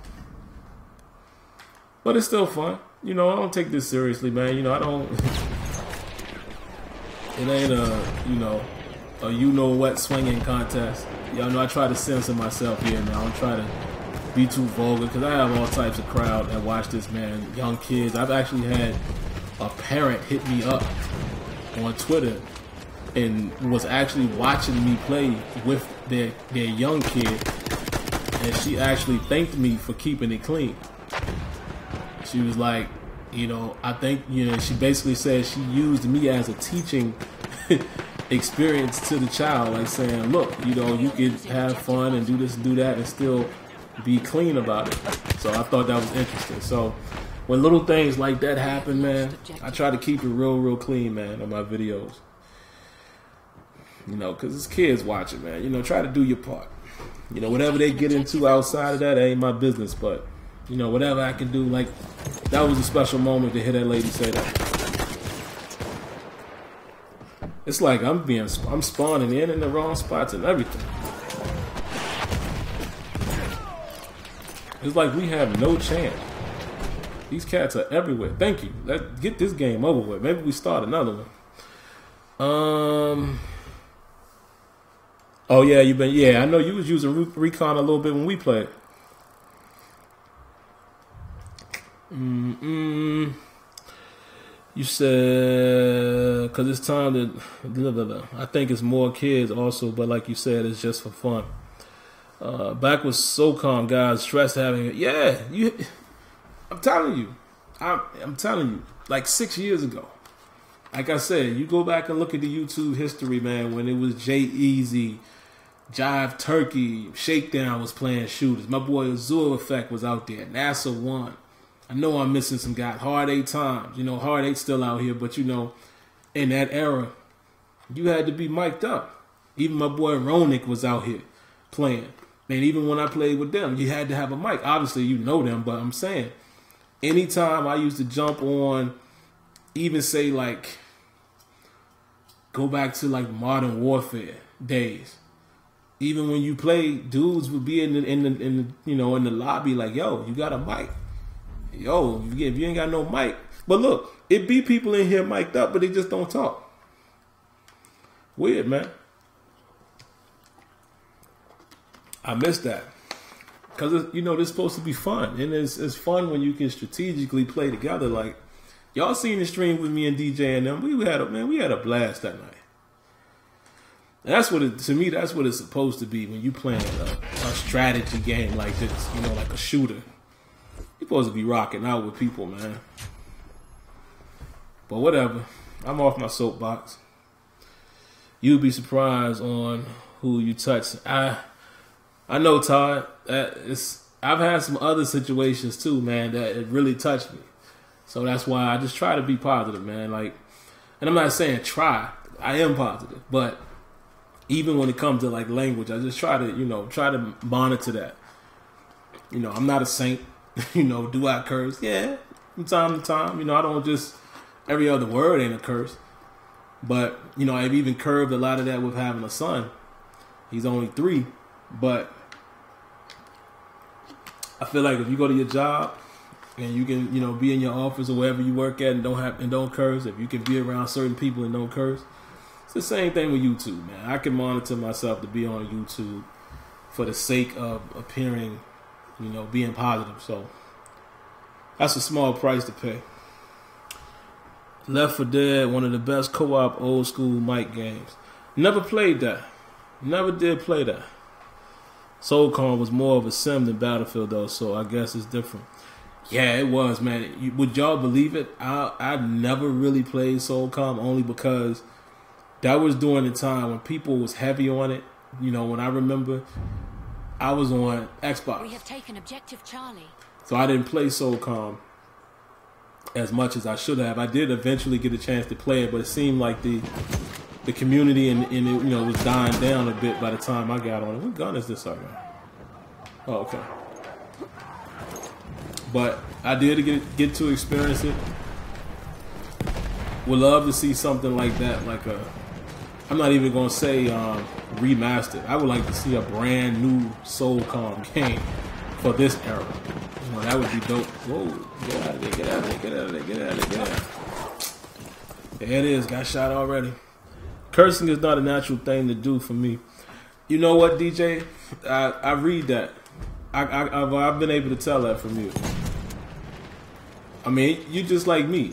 But it's still fun. You know, I don't take this seriously, man. You know, I don't... It ain't a you-know-what swinging contest. Y'all know I try to censor myself here now. I don't try to be too vulgar, because I have all types of crowd that watch this, man. Young kids. I've actually had a parent hit me up on Twitter and was actually watching me play with their young kid, and she actually thanked me for keeping it clean. She was like, you know, I think, you know, she basically said she used me as a teaching experience to the child, like saying, look, you know, you could have fun and do this and do that and still be clean about it. So I thought that was interesting. So when little things like that happen, man, I try to keep it real clean, man, on my videos. You know, because it's kids watching, man. You know, try to do your part. You know, whatever they get into outside of that ain't my business, but, you know, whatever I can do, like, that was a special moment to hear that lady say that. It's like I'm spawning in the wrong spots and everything. It's like we have no chance. These cats are everywhere. Thank you. Let's get this game over with. Maybe we start another one. Oh yeah, I know you was using Recon a little bit when we played. You said, because it's time to, I think it's more kids also, but like you said, it's just for fun. Back with SOCOM, guys, stress having it. Yeah, I'm telling you. I'm telling you, like 6 years ago. Like I said, you go back and look at the YouTube history, man, when it was J-Eazy, Jive Turkey, Shakedown was playing shooters. My boy Azure Effect was out there. NASA 1. I know I'm missing some guys. Hard 8 times. You know, Hard 8's still out here, but you know, in that era, you had to be mic'd up. Even my boy Ronick was out here playing. Man, even when I played with them, you had to have a mic. Obviously, you know them, but I'm saying, anytime I used to jump on, even say like, go back to like Modern Warfare days. Even when you play, dudes would be in the lobby like, yo, you got a mic. Yo, if you ain't got no mic. But look, it be people in here mic'd up, but they just don't talk. Weird, man. I miss that. Because, you know, this is supposed to be fun. And it's fun when you can strategically play together. Like, y'all seen the stream with me and DJ and them. We had a blast that night. And that's what to me, that's what it's supposed to be when you playing a strategy game like this. You know, like a shooter. You're supposed to be rocking out with people, man. But whatever. I'm off my soapbox. You'd be surprised on who you touch. I know, Todd. I've had some other situations too, man, that it really touched me. So that's why I just try to be positive, man. Like, and I'm not saying try. I am positive, but even when it comes to like language, I just try to monitor that. You know, I'm not a saint. You know, do I curse? Yeah, from time to time. You know, I don't just, every other word ain't a curse. But, you know, I've even curbed a lot of that with having a son. He's only 3. But I feel like if you go to your job and you can, you know, be in your office or wherever you work at and don't curse, if you can be around certain people and don't curse, it's the same thing with YouTube, man. I can monitor myself to be on YouTube for the sake of appearing, you know, being positive. So that's a small price to pay. Left 4 Dead, one of the best co-op old school mic games. Never played that. Never did play that. SOCOM was more of a sim than Battlefield though, so I guess it's different. Yeah, it was, man. Would y'all believe it? I never really played SOCOM only because that was during the time when people was heavy on it. You know, when I remember, I was on Xbox. We have taken objective Charlie. So I didn't play SOCOM as much as I should have. I did eventually get a chance to play it, but it seemed like the community and it, was dying down a bit by the time I got on it. What gun is this I got? Oh, okay. But I did get to experience it. Would love to see something like that, I'm not even gonna say remastered. I would like to see a brand new SOCOM game for this era. That would be dope. Whoa, get out of there, get out of there, get out of there, get out of there, get out of there. There it is, got shot already. Cursing is not a natural thing to do for me. You know what, DJ? I read that. I've been able to tell that from you. I mean, you just like me.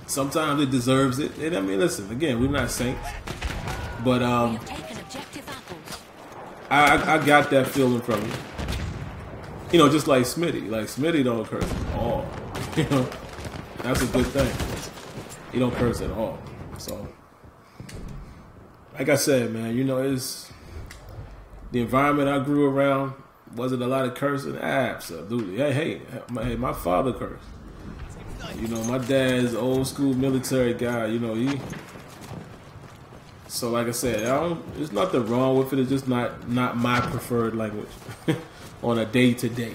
Sometimes it deserves it. And I mean, listen, again, we're not saints. But I got that feeling from you. Just like Smitty. Like Smitty don't curse at all. That's a good thing. He don't curse at all. So, like I said, man, it's the environment I grew around. Was it a lot of cursing? Absolutely. Hey, my father cursed. My dad's old school military guy. So like I said, there's nothing wrong with it. It's just not my preferred language on a day to day.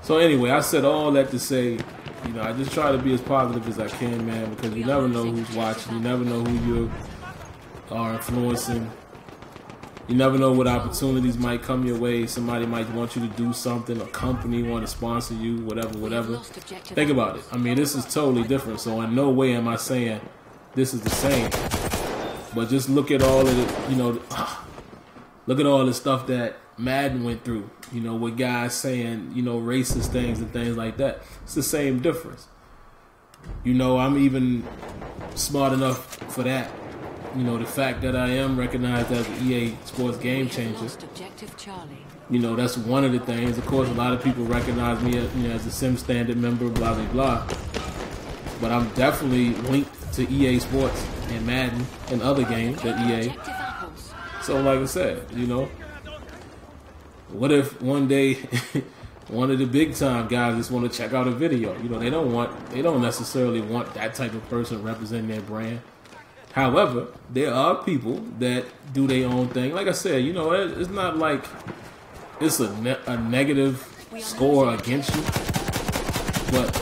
So anyway, I said all that to say, I just try to be as positive as I can, man, because you never know who's watching. You never know who you are influencing. You never know what opportunities might come your way. Somebody might want you to do something. A company want to sponsor you, whatever. Think about it. I mean, this is totally different. So in no way am I saying this is the same. But just look at all of the, look at all the stuff that Madden went through. With guys saying, racist things and things like that. It's the same difference. I'm even smart enough for that. The fact that I am recognized as an EA Sports game changer. That's one of the things. Of course, a lot of people recognize me as a Sim Standard member, blah, blah, blah. But I'm definitely linked to EA Sports and Madden and other games at EA. So, like I said, what if one day one of the big time guys just want to check out a video? They don't necessarily want that type of person representing their brand. However, there are people that do their own thing. Like I said, it's not like it's a negative score against you. But,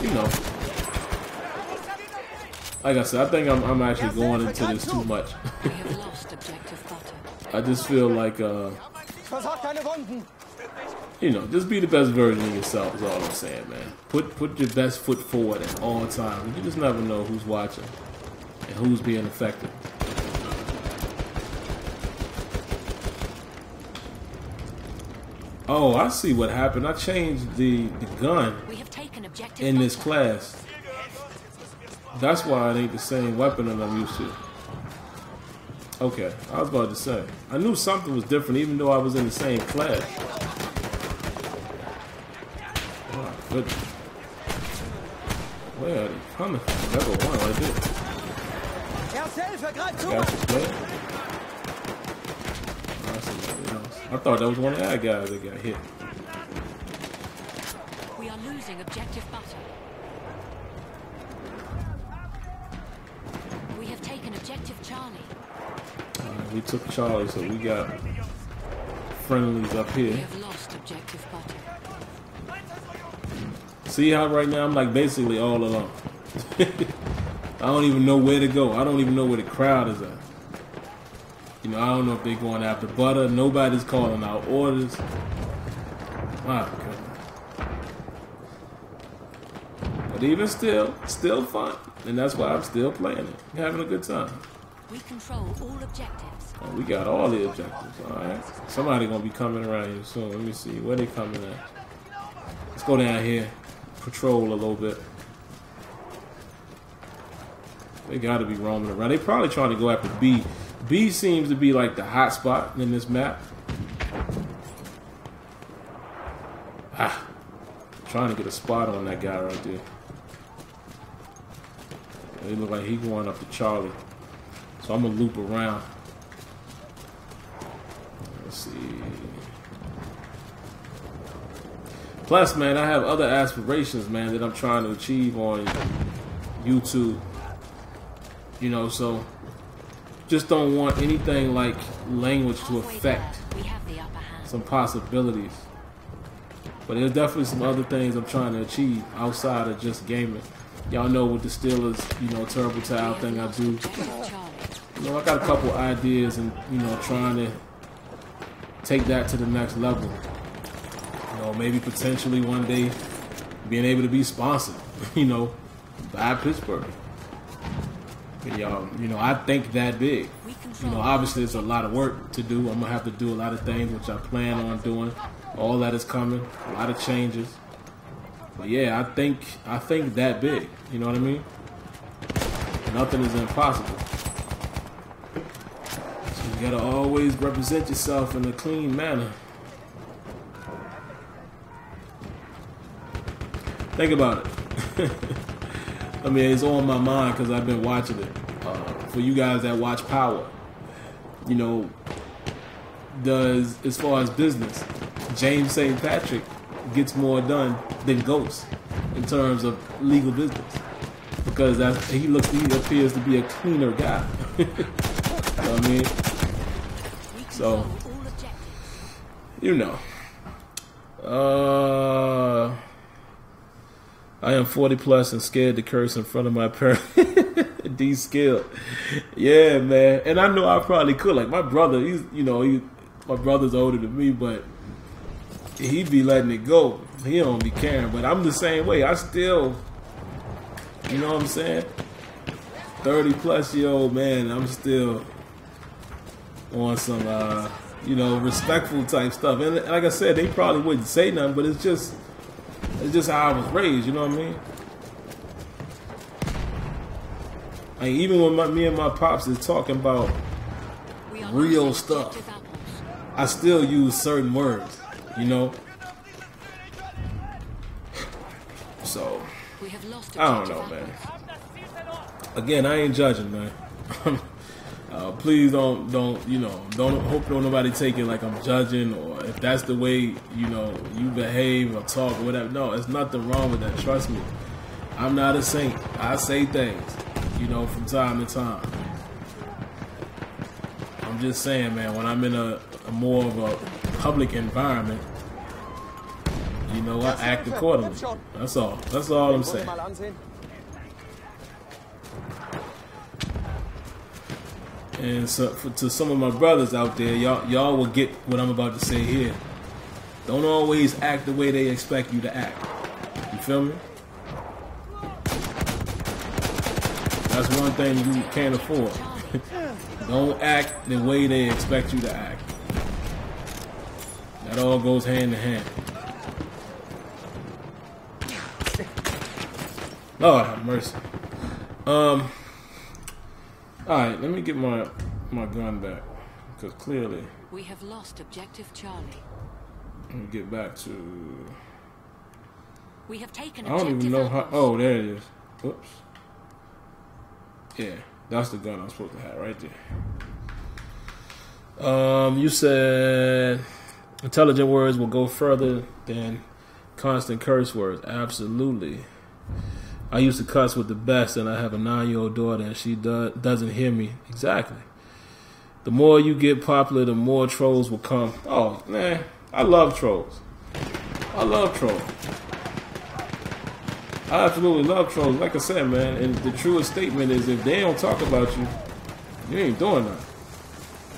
like I said, I think I'm actually going into this too much. I just feel like, just be the best version of yourself is all I'm saying, man. Put your best foot forward at all times. You just never know who's watching and who's being affected. Oh, I see what happened. I changed the gun in this class. That's why it ain't the same weapon that I'm used to. Okay, I was about to say. I knew something was different even though I was in the same class. Oh my goodness. Where are they coming from? Level 1 right there. I thought that was one of our guys that got hit. We are losing objective butter. We have taken objective Charlie. We took Charlie, so we got friendlies up here. We have lost objective butter. See how right now I'm like basically all alone. I don't even know where to go. I don't even know where the crowd is at. I don't know if they're going after butter. Nobody's calling out orders. My goodness. But even still fun. And that's why I'm still playing it. Having a good time. We control all objectives. Oh, we got all the objectives, alright. Somebody gonna be coming around here soon. Let me see. Where they coming at? Let's go down here. Patrol a little bit. They gotta be roaming around. They probably trying to go after B. B seems to be like the hot spot in this map. Trying to get a spot on that guy right there. It look like he going up to Charlie. So I'm gonna loop around. Let's see. Plus, man, I have other aspirations, man, that I'm trying to achieve on YouTube. You know, so just don't want anything like language to affect some possibilities. But there's definitely some other things I'm trying to achieve outside of just gaming. Y'all know with the Steelers, you know, terrible towel thing I do. You know, I got a couple ideas and, you know, trying to take that to the next level. You know, maybe potentially one day being able to be sponsored, you know, by Pittsburgh. And y'all, you know, I think that big. You know, obviously it's a lot of work to do. I'm gonna have to do a lot of things, which I plan on doing. All that is coming, a lot of changes. But yeah, I think that big. You know what I mean? Nothing is impossible. So you gotta always represent yourself in a clean manner. Think about it. I mean, it's on my mind because I've been watching it. For you guys that watch Power, you know, as far as business, James St. Patrick gets more done than Ghost in terms of legal business because he appears to be a cleaner guy. You know what I mean? So, you know, I am 40 plus and scared to curse in front of my parents. De-skilled. Yeah, man. And I know I probably could. Like my brother, my brother's older than me, but he be letting it go. He don't be caring. But I'm the same way. I still, you know what I'm saying? 30 plus year old man, I'm still on some, you know, respectful type stuff. And like I said, they probably wouldn't say nothing, but it's just how I was raised, you know what I mean? Like even when me and my pops is talking about real stuff, I still use certain words, you know? So, I don't know, man. Again, I ain't judging, man. Please don't hope nobody take it like I'm judging, or if that's the way, you know, you behave or talk or whatever. No, there's nothing wrong with that. Trust me. I'm not a saint. I say things, you know, from time to time. I'm just saying, man, when I'm in a more of a public environment, you know, I act accordingly. That's all. That's all I'm saying. And so, to some of my brothers out there, y'all will get what I'm about to say here. Don't always act the way they expect you to act. You feel me? That's one thing you can't afford. Don't act the way they expect you to act. That all goes hand in hand. Lord have mercy. Alright, let me get my gun back. Because clearly we have lost objective Charlie. Let me get back to... We have taken I don't even know how... Oh, there it is. Oops. Yeah, that's the gun I'm supposed to have right there. You said intelligent words will go further than constant curse words. Absolutely. I used to cuss with the best, and I have a 9-year-old daughter, and she doesn't hear me. Exactly. The more you get popular, the more trolls will come. Oh, man, I love trolls. I love trolls. I absolutely love trolls. Like I said, man, and the truest statement is if they don't talk about you, you ain't doing nothing.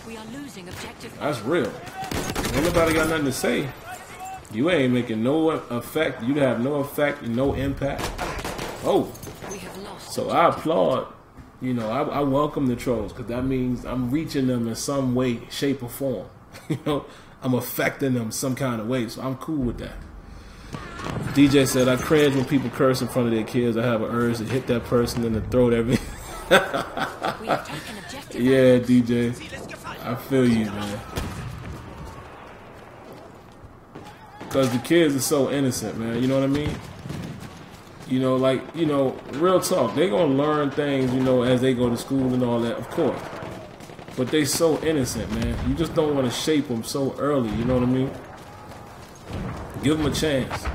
We are losing objective. That's real. Ain't nobody got nothing to say. You ain't making no effect. You have no effect and no impact. Oh, so I applaud, you know, I welcome the trolls because that means I'm reaching them in some way, shape, or form. You know, I'm affecting them some kind of way, so I'm cool with that. DJ said, I cringe when people curse in front of their kids. I have an urge to hit that person in the throat every... Yeah, DJ, I feel you, man. because the kids are so innocent, man. You know what I mean? You know, like, you know, real talk. They're going to learn things, you know, as they go to school and all that, of course. But they so innocent, man. You just don't want to shape them so early, you know what I mean? Give them a chance.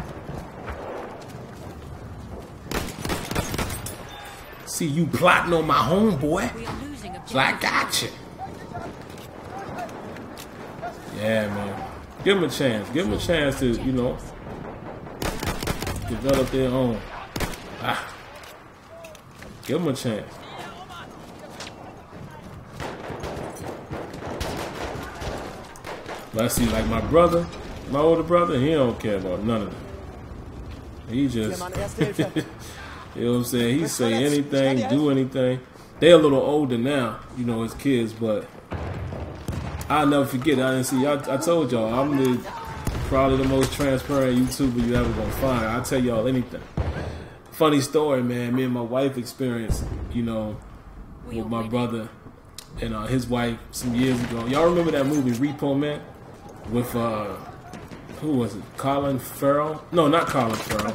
See you plotting on my homeboy. So I got you. Yeah, man. Give them a chance. Give them a chance to, you know, develop their own. Give them a chance. But I see, like my brother, my older brother, he don't care about none of that. He just, you know what I'm saying? He say anything, do anything. They're a little older now, you know, as kids, but I'll never forget. I told y'all, I'm probably the most transparent YouTuber you ever gonna find. I'll tell y'all anything. Funny story, man. Me and my wife experienced, you know, with my brother and his wife some years ago. Y'all remember that movie Repo Man with who was it? Colin Farrell? No, not Colin Farrell.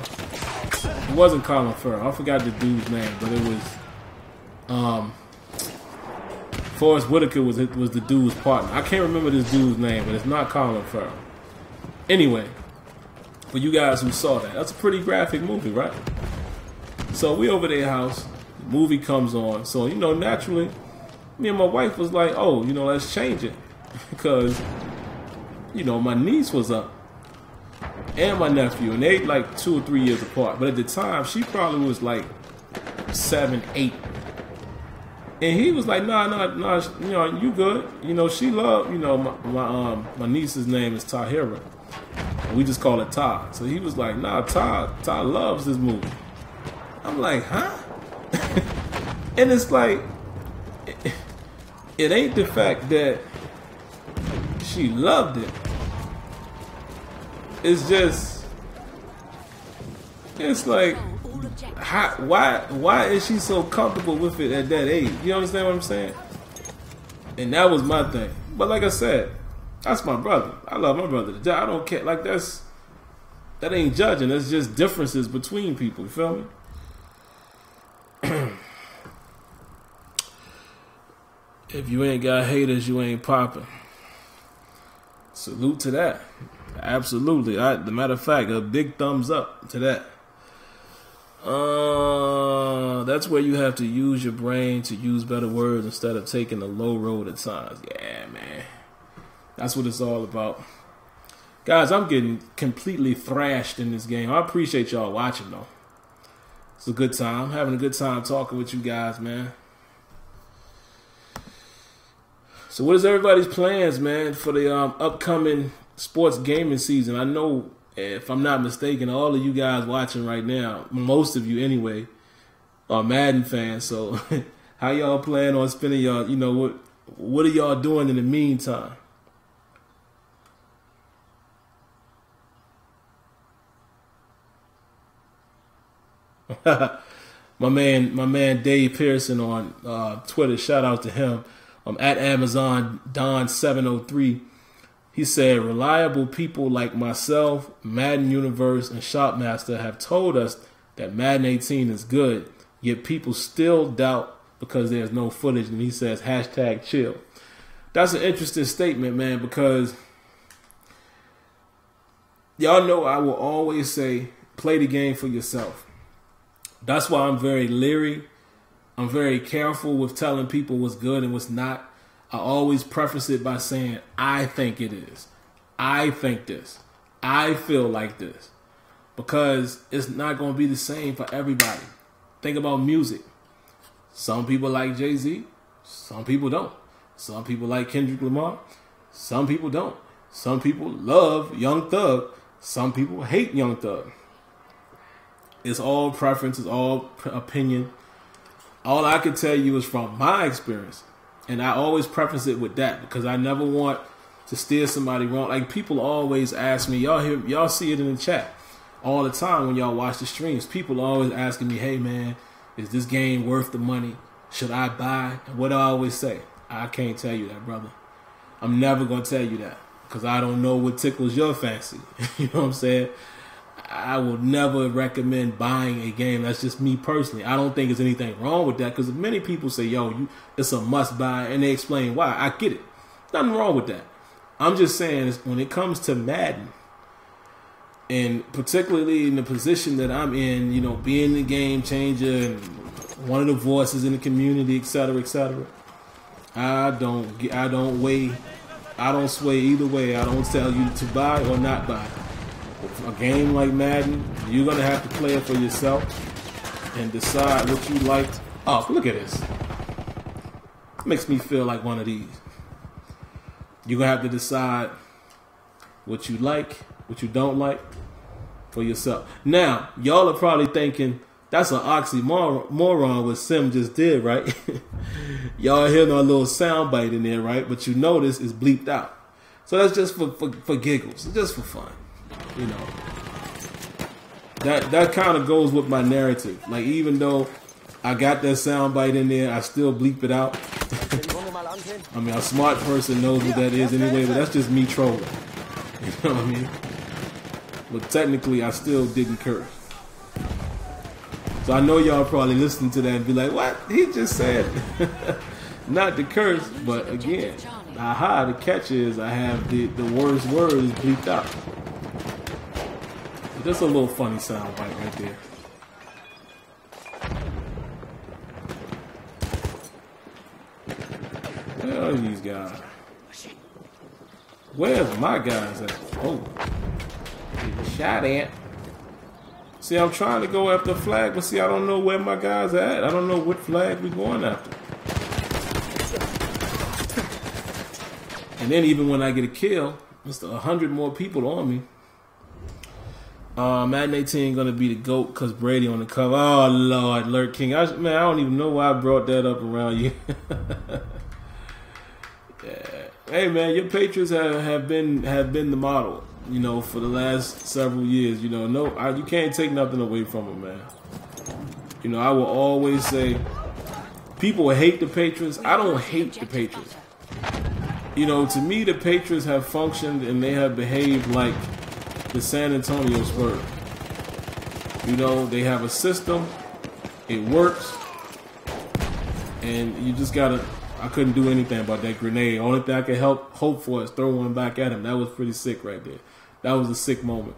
It wasn't Colin Farrell. I forgot the dude's name, but it was Forrest Whitaker was the dude's partner. I can't remember this dude's name, but it's not Colin Farrell. Anyway, for you guys who saw that, that's a pretty graphic movie, right? So we over their house, the movie comes on. So, you know, naturally, me and my wife was like, oh, you know, let's change it. Because, you know, my niece was up. And my nephew. And they like 2 or 3 years apart. But at the time, she probably was like 7, 8. And he was like, nah, you know, you good. You know, she loved, you know, my niece's name is Tahira. We just call it Todd. So he was like, nah, Todd loves this movie. I'm like, huh? And it's like, it ain't the fact that she loved it. It's just, it's like, why is she so comfortable with it at that age? You understand what I'm saying? And that was my thing. But like I said, that's my brother. I love my brother to death. I don't care. Like that ain't judging. That's just differences between people. You feel me? If you ain't got haters, you ain't popping. Salute to that. Absolutely. The matter of fact, a big thumbs up to that. That's where you have to use your brain to use better words instead of taking the low road at times. Yeah, man. That's what it's all about. Guys, I'm getting completely thrashed in this game. I appreciate y'all watching, though. It's a good time. Having a good time talking with you guys, man. So what is everybody's plans, man, for the upcoming sports gaming season? I know, if I'm not mistaken, all of you guys watching right now, most of you anyway, are Madden fans. So how y'all plan on spending y'all, you know, what are y'all doing in the meantime? my man Dave Pearson on Twitter, shout out to him. At Amazon Don 703. He said, reliable people like myself, Madden Universe, and Shopmaster have told us that Madden 18 is good, yet people still doubt because there's no footage. And he says, #chill. That's an interesting statement, man, because y'all know I will always say, play the game for yourself. That's why I'm very leery. I'm very careful with telling people what's good and what's not. I always preface it by saying, I think it is. I think this. I feel like this. Because it's not going to be the same for everybody. Think about music. Some people like Jay-Z. Some people don't. Some people like Kendrick Lamar. Some people don't. Some people love Young Thug. Some people hate Young Thug. It's all preference. It's all opinion. All I can tell you is from my experience, and I always preface it with that because I never want to steer somebody wrong. Like people always ask me, y'all see it in the chat all the time when y'all watch the streams. People always asking me, hey man, is this game worth the money? Should I buy? And what do I always say? I can't tell you that, brother. I'm never gonna tell you that. because I don't know what tickles your fancy. You know what I'm saying? I will never recommend buying a game. That's just me personally. I don't think there's anything wrong with that, because many people say, yo, it's a must buy, and they explain why. I get it. Nothing wrong with that. I'm just saying, when it comes to Madden, and particularly in the position that I'm in, you know, being the game changer and one of the voices in the community, etc., etc., I don't sway either way. I don't tell you to buy or not buy. A game like Madden, you're going to have to play it for yourself and decide what you like. Oh, look at this. Makes me feel like one of these. You're going to have to decide what you like, what you don't like for yourself. Now, y'all are probably thinking, that's an oxymoron what Sim just did, right? Y'all hearing a little sound bite in there, right? But you notice it's bleeped out. So that's just for giggles. It's just for fun. You know, that kind of goes with my narrative. Like, even though I got that sound bite in there, I still bleep it out. I mean, a smart person knows what that is anyway, but that's just me trolling. You know what I mean? But technically, I still didn't curse. So I know y'all probably listening to that and be like, what? He just said not to curse. But again, aha, the catch is I have the worst words bleeped out. Just a little funny sound bite right there. Where are these guys? Where's my guys at? Oh, shot at. See, I'm trying to go after the flag, but see, I don't know where my guys are at. I don't know what flag we're going after. And then even when I get a kill, there's 100 more people on me. Madden 18 gonna be the GOAT because Brady on the cover. Oh Lord, Lurk King. Man, I don't even know why I brought that up around you. Yeah. Hey man, your Patriots have been the model, you know, for the last several years. You know, you can't take nothing away from them, man. You know, I will always say, people hate the Patriots. I don't hate the Patriots. You know, to me, the Patriots have functioned and they have behaved like the San Antonio Spurs. You know, they have a system, it works, and you just gotta. I couldn't do anything about that grenade. Only thing I could hope for is throw one back at him. That was pretty sick right there. That was a sick moment.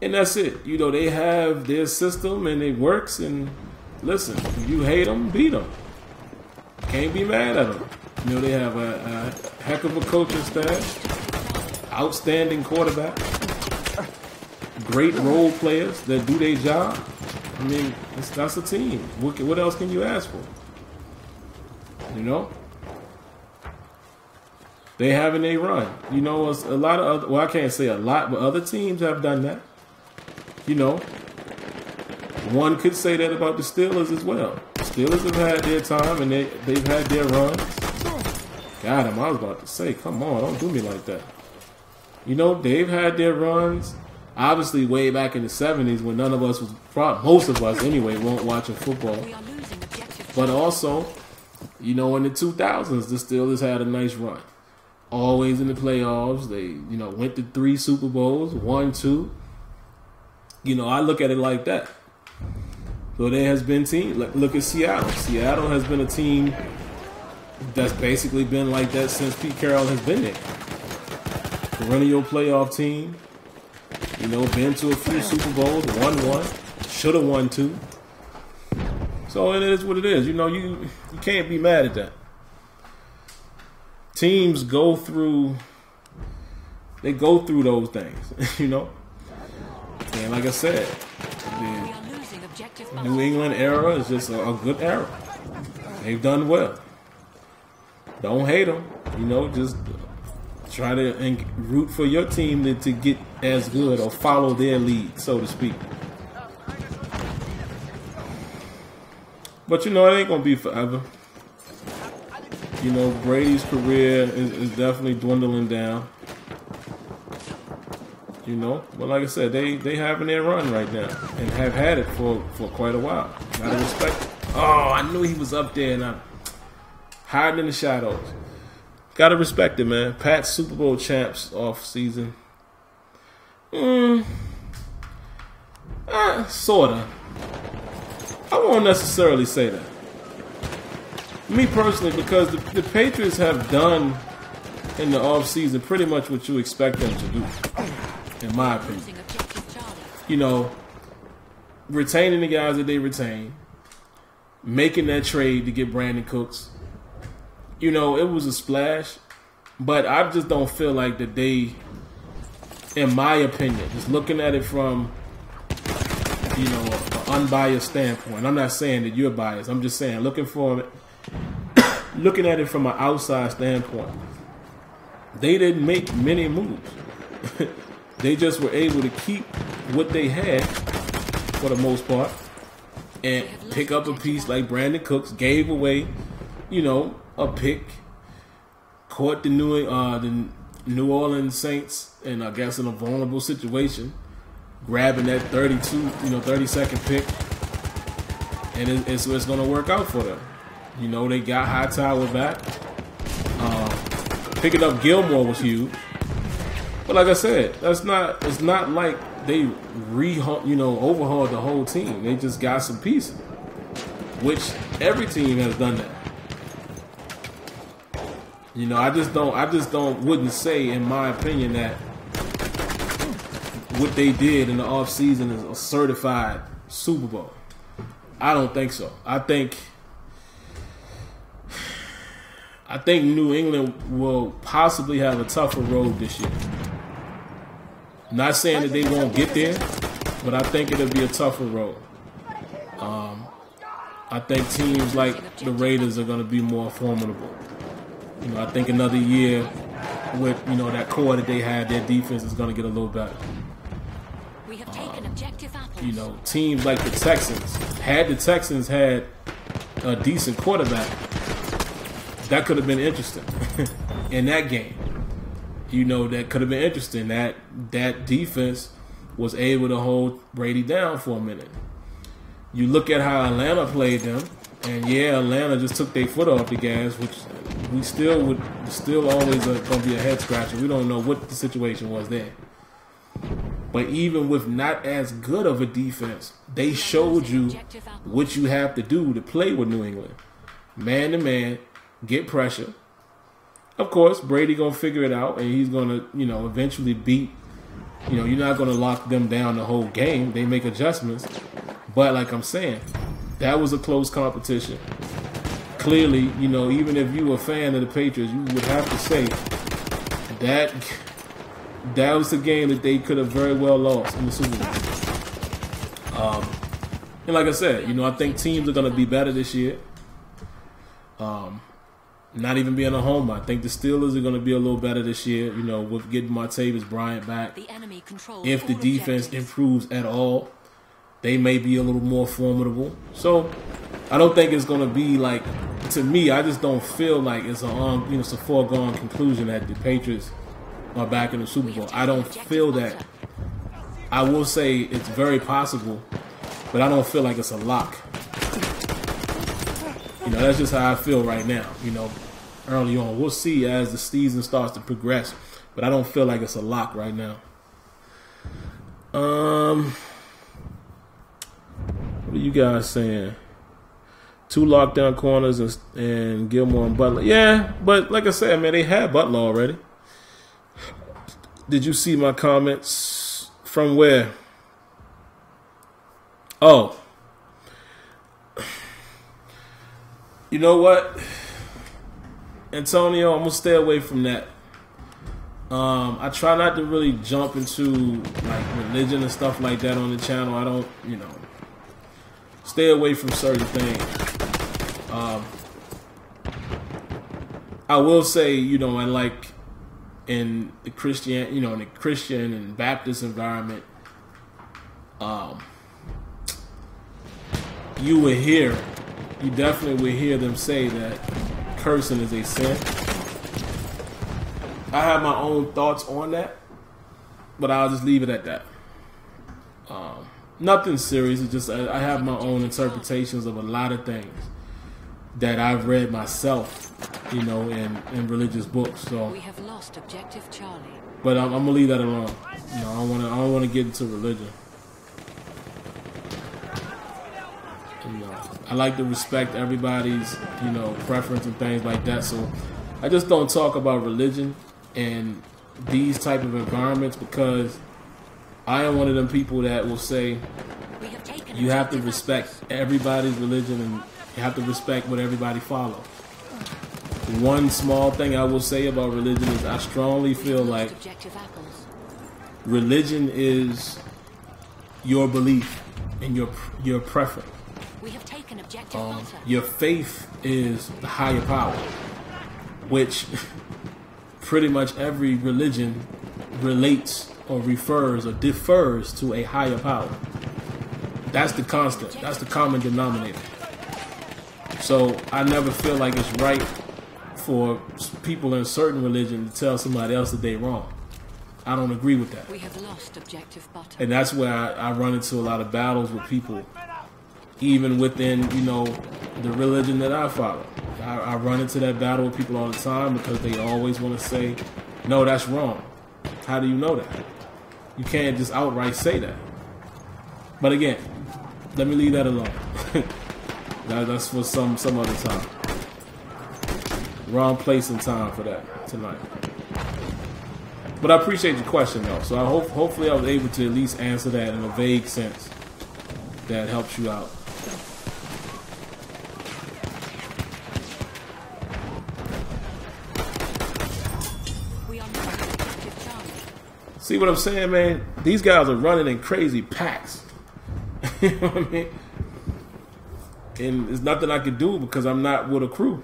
And that's it. You know, they have their system and it works. And listen, if you hate them, beat them. Can't be mad at them. You know, they have a heck of a coaching staff, outstanding quarterback, great role players that do their job. I mean, that's a team. What else can you ask for? You know? They having a run. You know, a lot of other, well, I can't say a lot, but other teams have done that. You know, one could say that about the Steelers as well. The Steelers have had their time and they've had their runs. God, I was about to say, come on, don't do me like that. You know, they've had their runs. Obviously, way back in the 70s when none of us was, most of us anyway, weren't watching football. But also, you know, in the 2000s, the Steelers had a nice run. Always in the playoffs. They, you know, went to 3 Super Bowls, won 2. You know, I look at it like that. So there has been teams. Look at Seattle. Seattle has been a team that's basically been like that since Pete Carroll has been there. Perennial playoff team. You know, been to a few Super Bowls, won 1, should have won 2. So it is what it is. You know, you can't be mad at that. Teams go through those things, you know. And like I said, the New England era is just a good era. They've done well. Don't hate them, you know. Just try to root for your team to get as good or follow their lead, so to speak. But, you know, it ain't going to be forever. You know, Brady's career is definitely dwindling down. You know, but like I said, they having their run right now and have had it for quite a while. Gotta respect it. Oh, I knew he was up there and I'm hiding in the shadows. Gotta respect it, man. Pat's Super Bowl champs off season. Sorta. I won't necessarily say that. Me personally, because the Patriots have done in the off season pretty much what you expect them to do, in my opinion. You know, retaining the guys that they retain, making that trade to get Brandon Cooks. You know, it was a splash, but I just don't feel like that they, in my opinion, just looking at it from, you know, an unbiased standpoint. I'm not saying that you're biased. I'm just saying looking at it from an outside standpoint. They didn't make many moves. They just were able to keep what they had for the most part and pick up a piece like Brandon Cooks, gave away, you know, a pick, caught the New Orleans Saints in, I guess, in a vulnerable situation, grabbing that 30-second pick, and it's going to work out for them. You know, they got Hightower back. Picking up Gilmore was huge, but like I said, it's not like they overhauled the whole team. They just got some pieces, which every team has done that. You know, I just wouldn't say, in my opinion, that what they did in the offseason is a certified Super Bowl. I don't think so. I think New England will possibly have a tougher road this year. Not saying that they won't get there, but I think it'll be a tougher road. I think teams like the Raiders are going to be more formidable. You know, I think another year with, you know, that core that they had, their defense is going to get a little better. We have taken objective apples. You know, teams like the Texans, had a decent quarterback, that could have been interesting in that game. You know, that could have been interesting. That defense was able to hold Brady down for a minute. You look at how Atlanta played them, and yeah, Atlanta just took their foot off the gas, which we still always going to be a head scratcher. We don't know what the situation was there. But even with not as good of a defense, they showed you what you have to do to play with New England. Man to man, get pressure. Of course, Brady going to figure it out, and he's going to, you know, eventually beat. You know, you're not going to lock them down the whole game. They make adjustments. But like I'm saying, that was a close competition. Clearly, you know, even if you were a fan of the Patriots, you would have to say that was a game that they could have very well lost in the Super Bowl. And like I said, you know, I think teams are going to be better this year. Not even being a homer, I think the Steelers are going to be a little better this year, you know, with getting Martavis Bryant back. If the defense improves at all, they may be a little more formidable. So I don't think it's going to be like, to me, I just don't feel like it's a foregone conclusion that the Patriots are back in the Super Bowl. I don't feel that. I will say it's very possible, but I don't feel like it's a lock. You know, that's just how I feel right now, you know, early on. We'll see as the season starts to progress, but I don't feel like it's a lock right now. What are you guys saying? 2 lockdown corners and Gilmore and Butler. Yeah, but like I said, man, they had Butler already. Did you see my comments from where? Oh. You know what, Antonio, I'm going to stay away from that. I try not to really jump into like religion and stuff like that on the channel. I don't, you know, stay away from certain things. I will say, you know, and like in the Christian, you know, in the Christian and Baptist environment, you definitely will hear them say that cursing is a sin. I have my own thoughts on that, but I'll just leave it at that. Nothing serious. It's just I have my own interpretations of a lot of things. that I've read myself, you know, in religious books. So We have lost objective Charlie. but I'm gonna leave that alone. You know, I don't wanna get into religion. You know, I like to respect everybody's, you know, preference and things like that. So I just don't talk about religion and these type of environments because I am one of them people that will say We have taken you have to objective respect everybody's religion and you have to respect what everybody follows. One small thing I will say about religion is I strongly feel Lost like objective apples. religion is your belief and your preference. We have taken objective butter. Your faith is the higher power, which pretty much every religion relates or refers or defers to a higher power. That's the constant. That's the common denominator. So I never feel like it's right for people in certain religion to tell somebody else that they're wrong. I don't agree with that. We have lost objective butter. And that's where I run into a lot of battles with people, even within, you know, the religion that I follow. I run into that battle with people all the time because they always want to say, no, that's wrong. How do you know that? You can't just outright say that. But again, let me leave that alone. That's for some other time. Wrong place and time for that tonight. But I appreciate your question though. So I hopefully I was able to at least answer that in a vague sense that helps you out. We are not objective Charlie. See what I'm saying, man? These guys are running in crazy packs. You know what I mean? And there's nothing I can do because I'm not with a crew.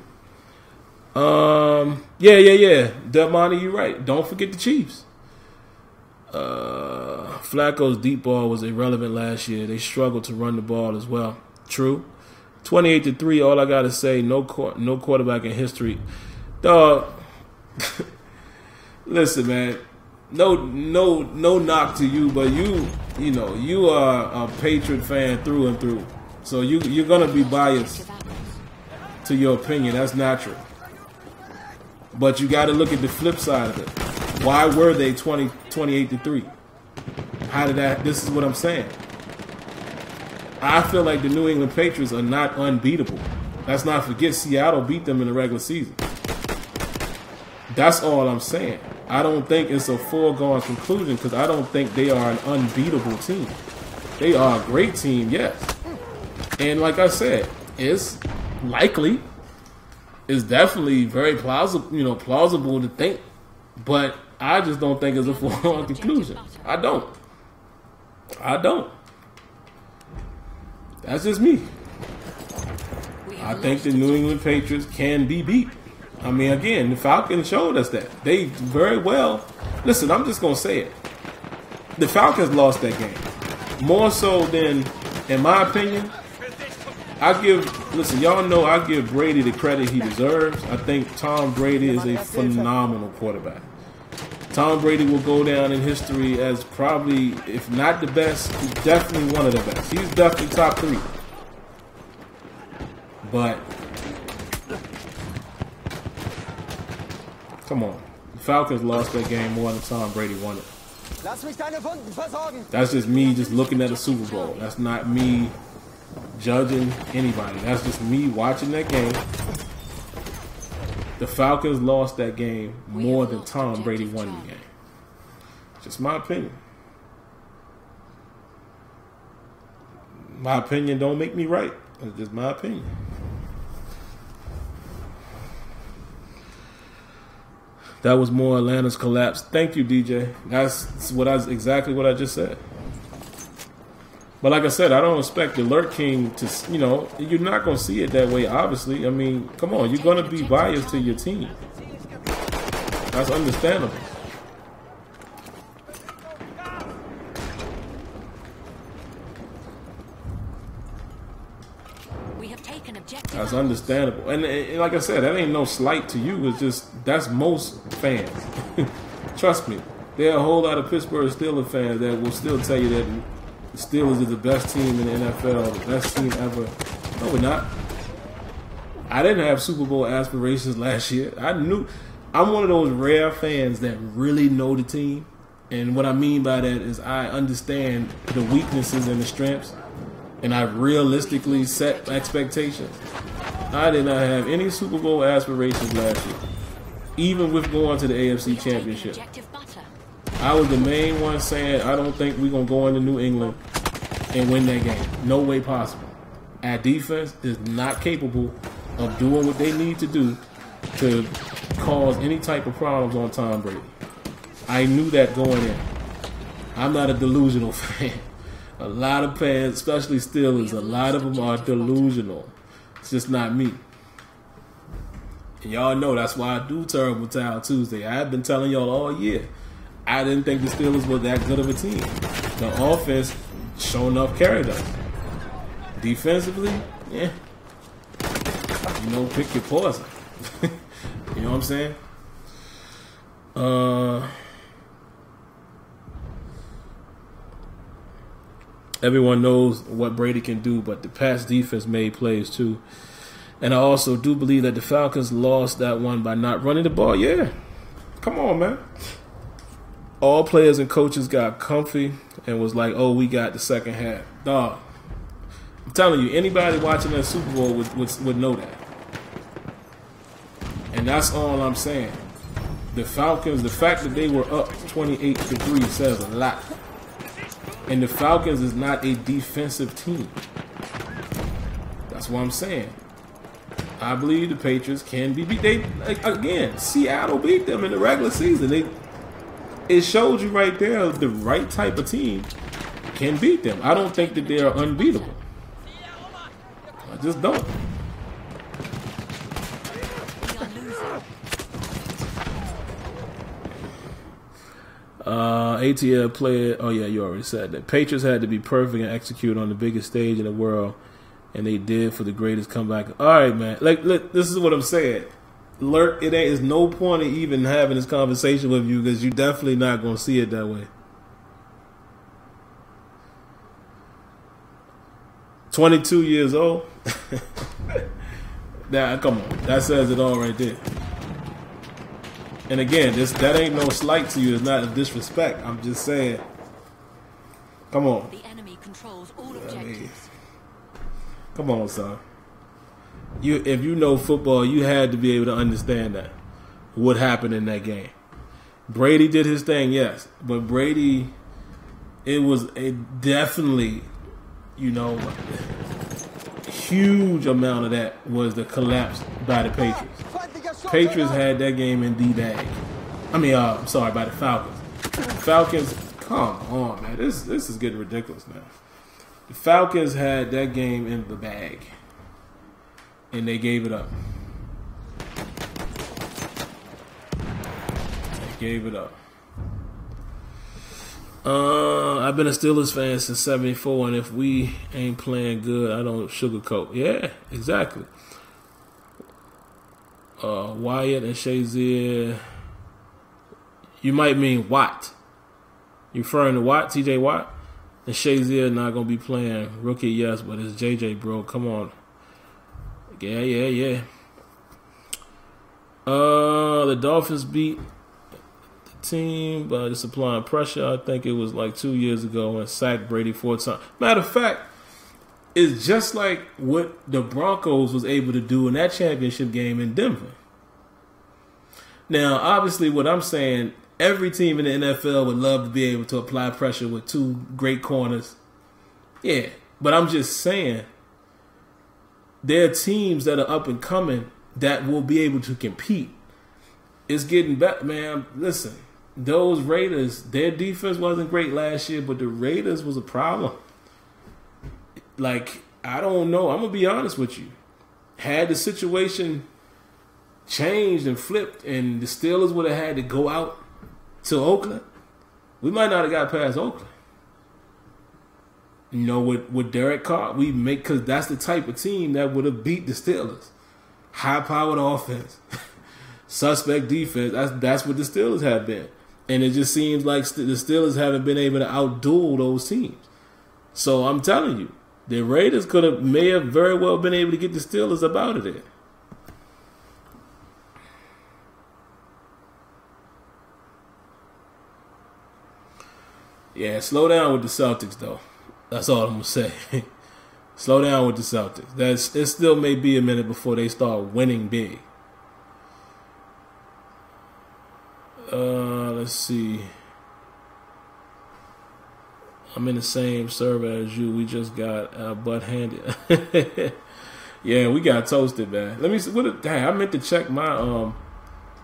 Yeah. Delmonte, you're right. Don't forget the Chiefs. Flacco's deep ball was irrelevant last year. They struggled to run the ball as well. True. 28-3. All I gotta say, no quarterback in history. Dog. Listen, man. No knock to you, but you know you are a Patriot fan through and through. So you're gonna be biased to your opinion. That's natural. But you got to look at the flip side of it. Why were they 28-3? How did that? This is what I'm saying. I feel like the New England Patriots are not unbeatable. Let's not forget Seattle beat them in the regular season. That's all I'm saying. I don't think it's a foregone conclusion because I don't think they are an unbeatable team. They are a great team, yes. And like I said, it's likely. It's definitely very plausible to think, but I just don't think it's a foregone conclusion. I don't. That's just me. I think the New England Patriots can be beat. I mean, again, the Falcons showed us that. They very well. Listen, I'm just gonna say it. The Falcons lost that game more so than, in my opinion. Listen, y'all know I give Brady the credit he deserves. I think Tom Brady is a phenomenal quarterback. Tom Brady will go down in history as probably, if not the best, he's definitely one of the best. He's definitely top 3. But, come on. The Falcons lost that game more than Tom Brady won it. Lass mich deine Wunden versorgen. That's just me just looking at a Super Bowl. That's not me judging anybody. That's just me watching that game. The Falcons lost that game more than Tom Brady won the game. Just my opinion. My opinion don't make me right. It's just my opinion. That was more Atlanta's collapse. Thank you, DJ. That's exactly what I just said. But like I said, I don't expect the Lurk King to, you're not going to see it that way, obviously. I mean, come on, you're going to be biased to your team. That's understandable. We have taken objective. That's understandable. And like I said, that ain't no slight to you. It's just, that's most fans. Trust me. There are a whole lot of Pittsburgh Steelers fans that will still tell you that the Steelers are the best team in the NFL, the best team ever. No, we're not. I didn't have Super Bowl aspirations last year. I'm one of those rare fans that really know the team. And what I mean by that is I understand the weaknesses and the strengths. And I realistically set expectations. I did not have any Super Bowl aspirations last year. Even with going to the AFC Championship. I was the main one saying I don't think we're going to go into New England and win that game. No way possible. Our defense is not capable of doing what they need to do to cause any type of problems on Tom Brady. I knew that going in. I'm not a delusional fan. A lot of fans, especially Steelers, a lot of them are delusional. It's just not me. And y'all know that's why I do Terrible Towel Tuesday. I've been telling y'all all year. I didn't think the Steelers were that good of a team. The offense, sure enough, carried us. Defensively, yeah. You know, pick your poison. You know what I'm saying? Everyone knows what Brady can do, but the Pats defense made plays too. And I also do believe that the Falcons lost that one by not running the ball. Yeah. Come on, man. All players and coaches got comfy and was like, oh, we got the second half. Dog. I'm telling you, anybody watching that Super Bowl would know that. And that's all I'm saying. The Falcons, the fact that they were up 28-3 says a lot. And the Falcons is not a defensive team. That's what I'm saying. I believe the Patriots can be beat. Again, Seattle beat them in the regular season. It showed you right there the right type of team can beat them. I don't think that they are unbeatable. I just don't. ATL player. Oh yeah, you already said that. Patriots had to be perfect and execute on the biggest stage in the world, and they did for the greatest comeback. All right, man. Look, this is what I'm saying. Lurk, it's no point in even having this conversation with you because you're definitely not going to see it that way. 22 years old. Now, come on. That says it all right there. And again, that ain't no slight to you. It's not a disrespect. I'm just saying. Come on. The enemy controls all objectives. Come on, son. If you know football, you had to be able to understand that. What happened in that game. Brady did his thing, yes. But Brady, it was definitely, huge amount of that was the collapse by the Patriots. Patriots had that game in the bag. By the Falcons. Falcons, come on, man. This is getting ridiculous now. The Falcons had that game in the bag. And they gave it up. I've been a Steelers fan since '74, and if we ain't playing good, I don't sugarcoat. Yeah, exactly. Wyatt and Shazier. You might mean Watt. You referring to Watt, TJ Watt? And Shazier not going to be playing rookie, yes, but it's JJ, bro. Come on. Yeah. The Dolphins beat the team by just applying pressure. I think it was like 2 years ago and sacked Brady 4 times. Matter of fact, it's just like what the Broncos was able to do in that championship game in Denver. Now, obviously, what I'm saying, every team in the NFL would love to be able to apply pressure with 2 great corners. Yeah, but I'm just saying, there are teams that are up and coming that will be able to compete. It's getting better, man. Listen, those Raiders, their defense wasn't great last year, but the Raiders was a problem. Like, I don't know. I'm going to be honest with you. Had the situation changed and flipped and the Steelers would have had to go out to Oakland, we might not have got past Oakland. With Derek Carr, because that's the type of team that would have beat the Steelers. High-powered offense, suspect defense. That's what the Steelers have been, and it just seems like the Steelers haven't been able to outduel those teams. So I'm telling you, the Raiders may have very well been able to get the Steelers up out of there. Yeah, slow down with the Celtics, though. That's all I'm gonna say. Slow down with the Celtics. It still may be a minute before they start winning big. Let's see. I'm in the same server as you. We just got our butt handed. Yeah, we got toasted, man. Let me see. I meant to check my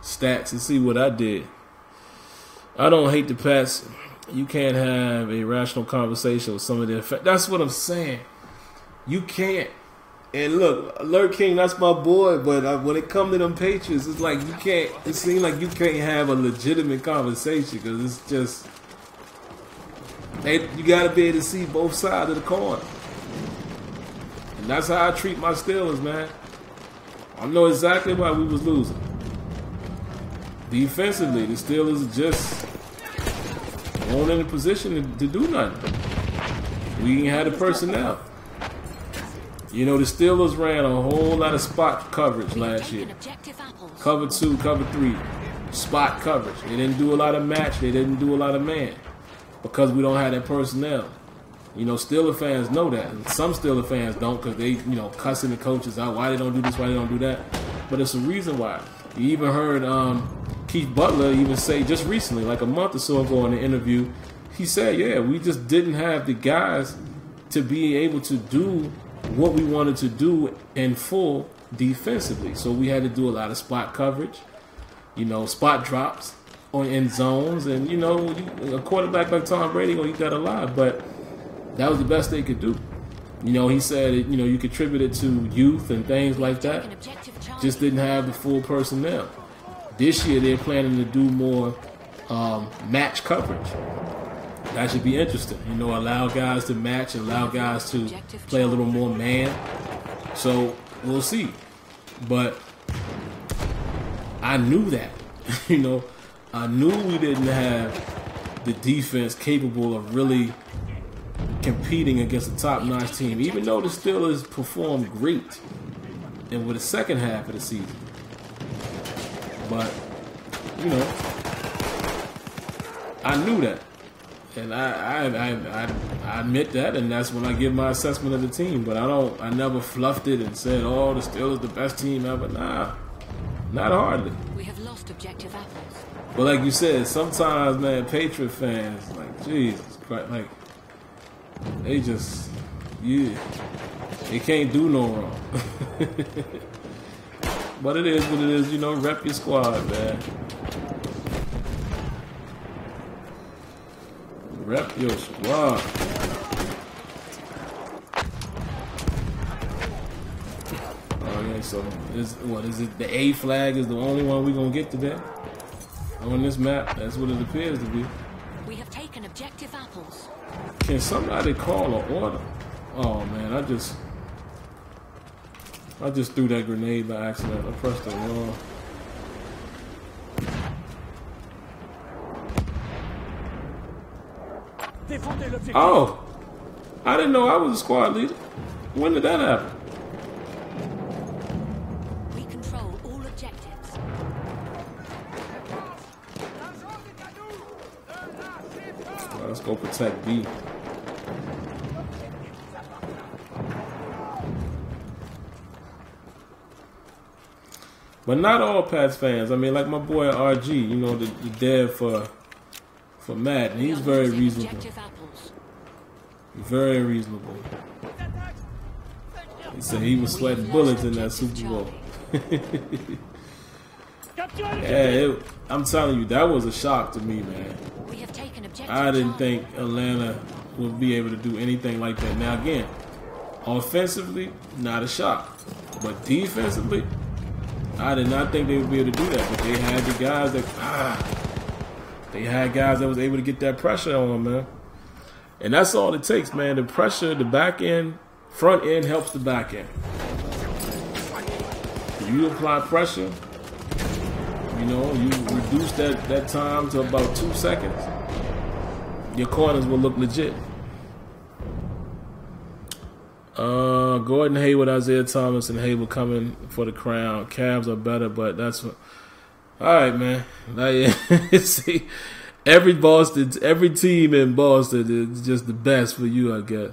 stats and see what I did. I don't hate the Pats. You can't have a rational conversation with some of their. That's what I'm saying. You can't. And look, Alert King, that's my boy. But when it comes to them Patriots, it's like you can't. It seems like you can't have a legitimate conversation because it's just. You got to be able to see both sides of the coin. And that's how I treat my Steelers, man. I know exactly why we was losing. Defensively, the Steelers just weren't in a position to do nothing. We ain't had the personnel. You know, the Steelers ran a whole lot of spot coverage last year. Cover 2, cover 3, spot coverage. They didn't do a lot of match. They didn't do a lot of man because we don't have that personnel. You know, Steeler fans know that. And some Steeler fans don't because they, cussing the coaches out. Why they don't do this, why they don't do that. But it's a reason why. You even heard Keith Butler even say just recently, like a month or so ago in an interview, he said, yeah, we just didn't have the guys to be able to do what we wanted to do in full defensively. So we had to do a lot of spot coverage, spot drops in zones. And, a quarterback like Tom Brady, you got a lot, but that was the best they could do. He said, you contribute it to youth and things like that. Just didn't have the full personnel. This year they're planning to do more match coverage. That should be interesting. Allow guys to match and allow guys to play a little more man. So we'll see. But I knew that. I knew we didn't have the defense capable of really competing against a top-notch team, even though the Steelers performed great and with the second half of the season. But, I knew that. And I admit that, and that's when I give my assessment of the team. But I never fluffed it and said, oh, the Steelers the best team ever. Nah, not hardly. We have lost objective apples. But like you said, sometimes, man, Patriot fans, like, Jesus Christ, like, they just, they can't do no wrong. But it is what it is, rep your squad, man. Rep your squad. Oh yeah, so is it the A flag is the only one we're gonna get today? On this map, that's what it appears to be. We have taken objective apples. Can somebody call an order? Oh man, I just threw that grenade by accident. I pressed it wrong. Oh, I didn't know I was a squad leader. When did that happen? We control all objectives. Well, let's go protect B. But not all Pats fans. I mean, like my boy RG, the dev for Madden. He's very reasonable. Very reasonable. He said he was sweating bullets in that Super Bowl. Yeah, I'm telling you, that was a shock to me, man. I didn't think Atlanta would be able to do anything like that. Now, again, offensively, not a shock. But defensively, I did not think they would be able to do that. But they had the guys that was able to get that pressure on them, man. And that's all it takes, man. The pressure, the back end, front end helps the back end. You apply pressure, you reduce that time to about 2 seconds. Your corners will look legit. Gordon Hayward, Isaiah Thomas, and Hayward coming for the crown. Cavs are better, but that's what. All right, man. See, every team in Boston is just the best for you, I guess.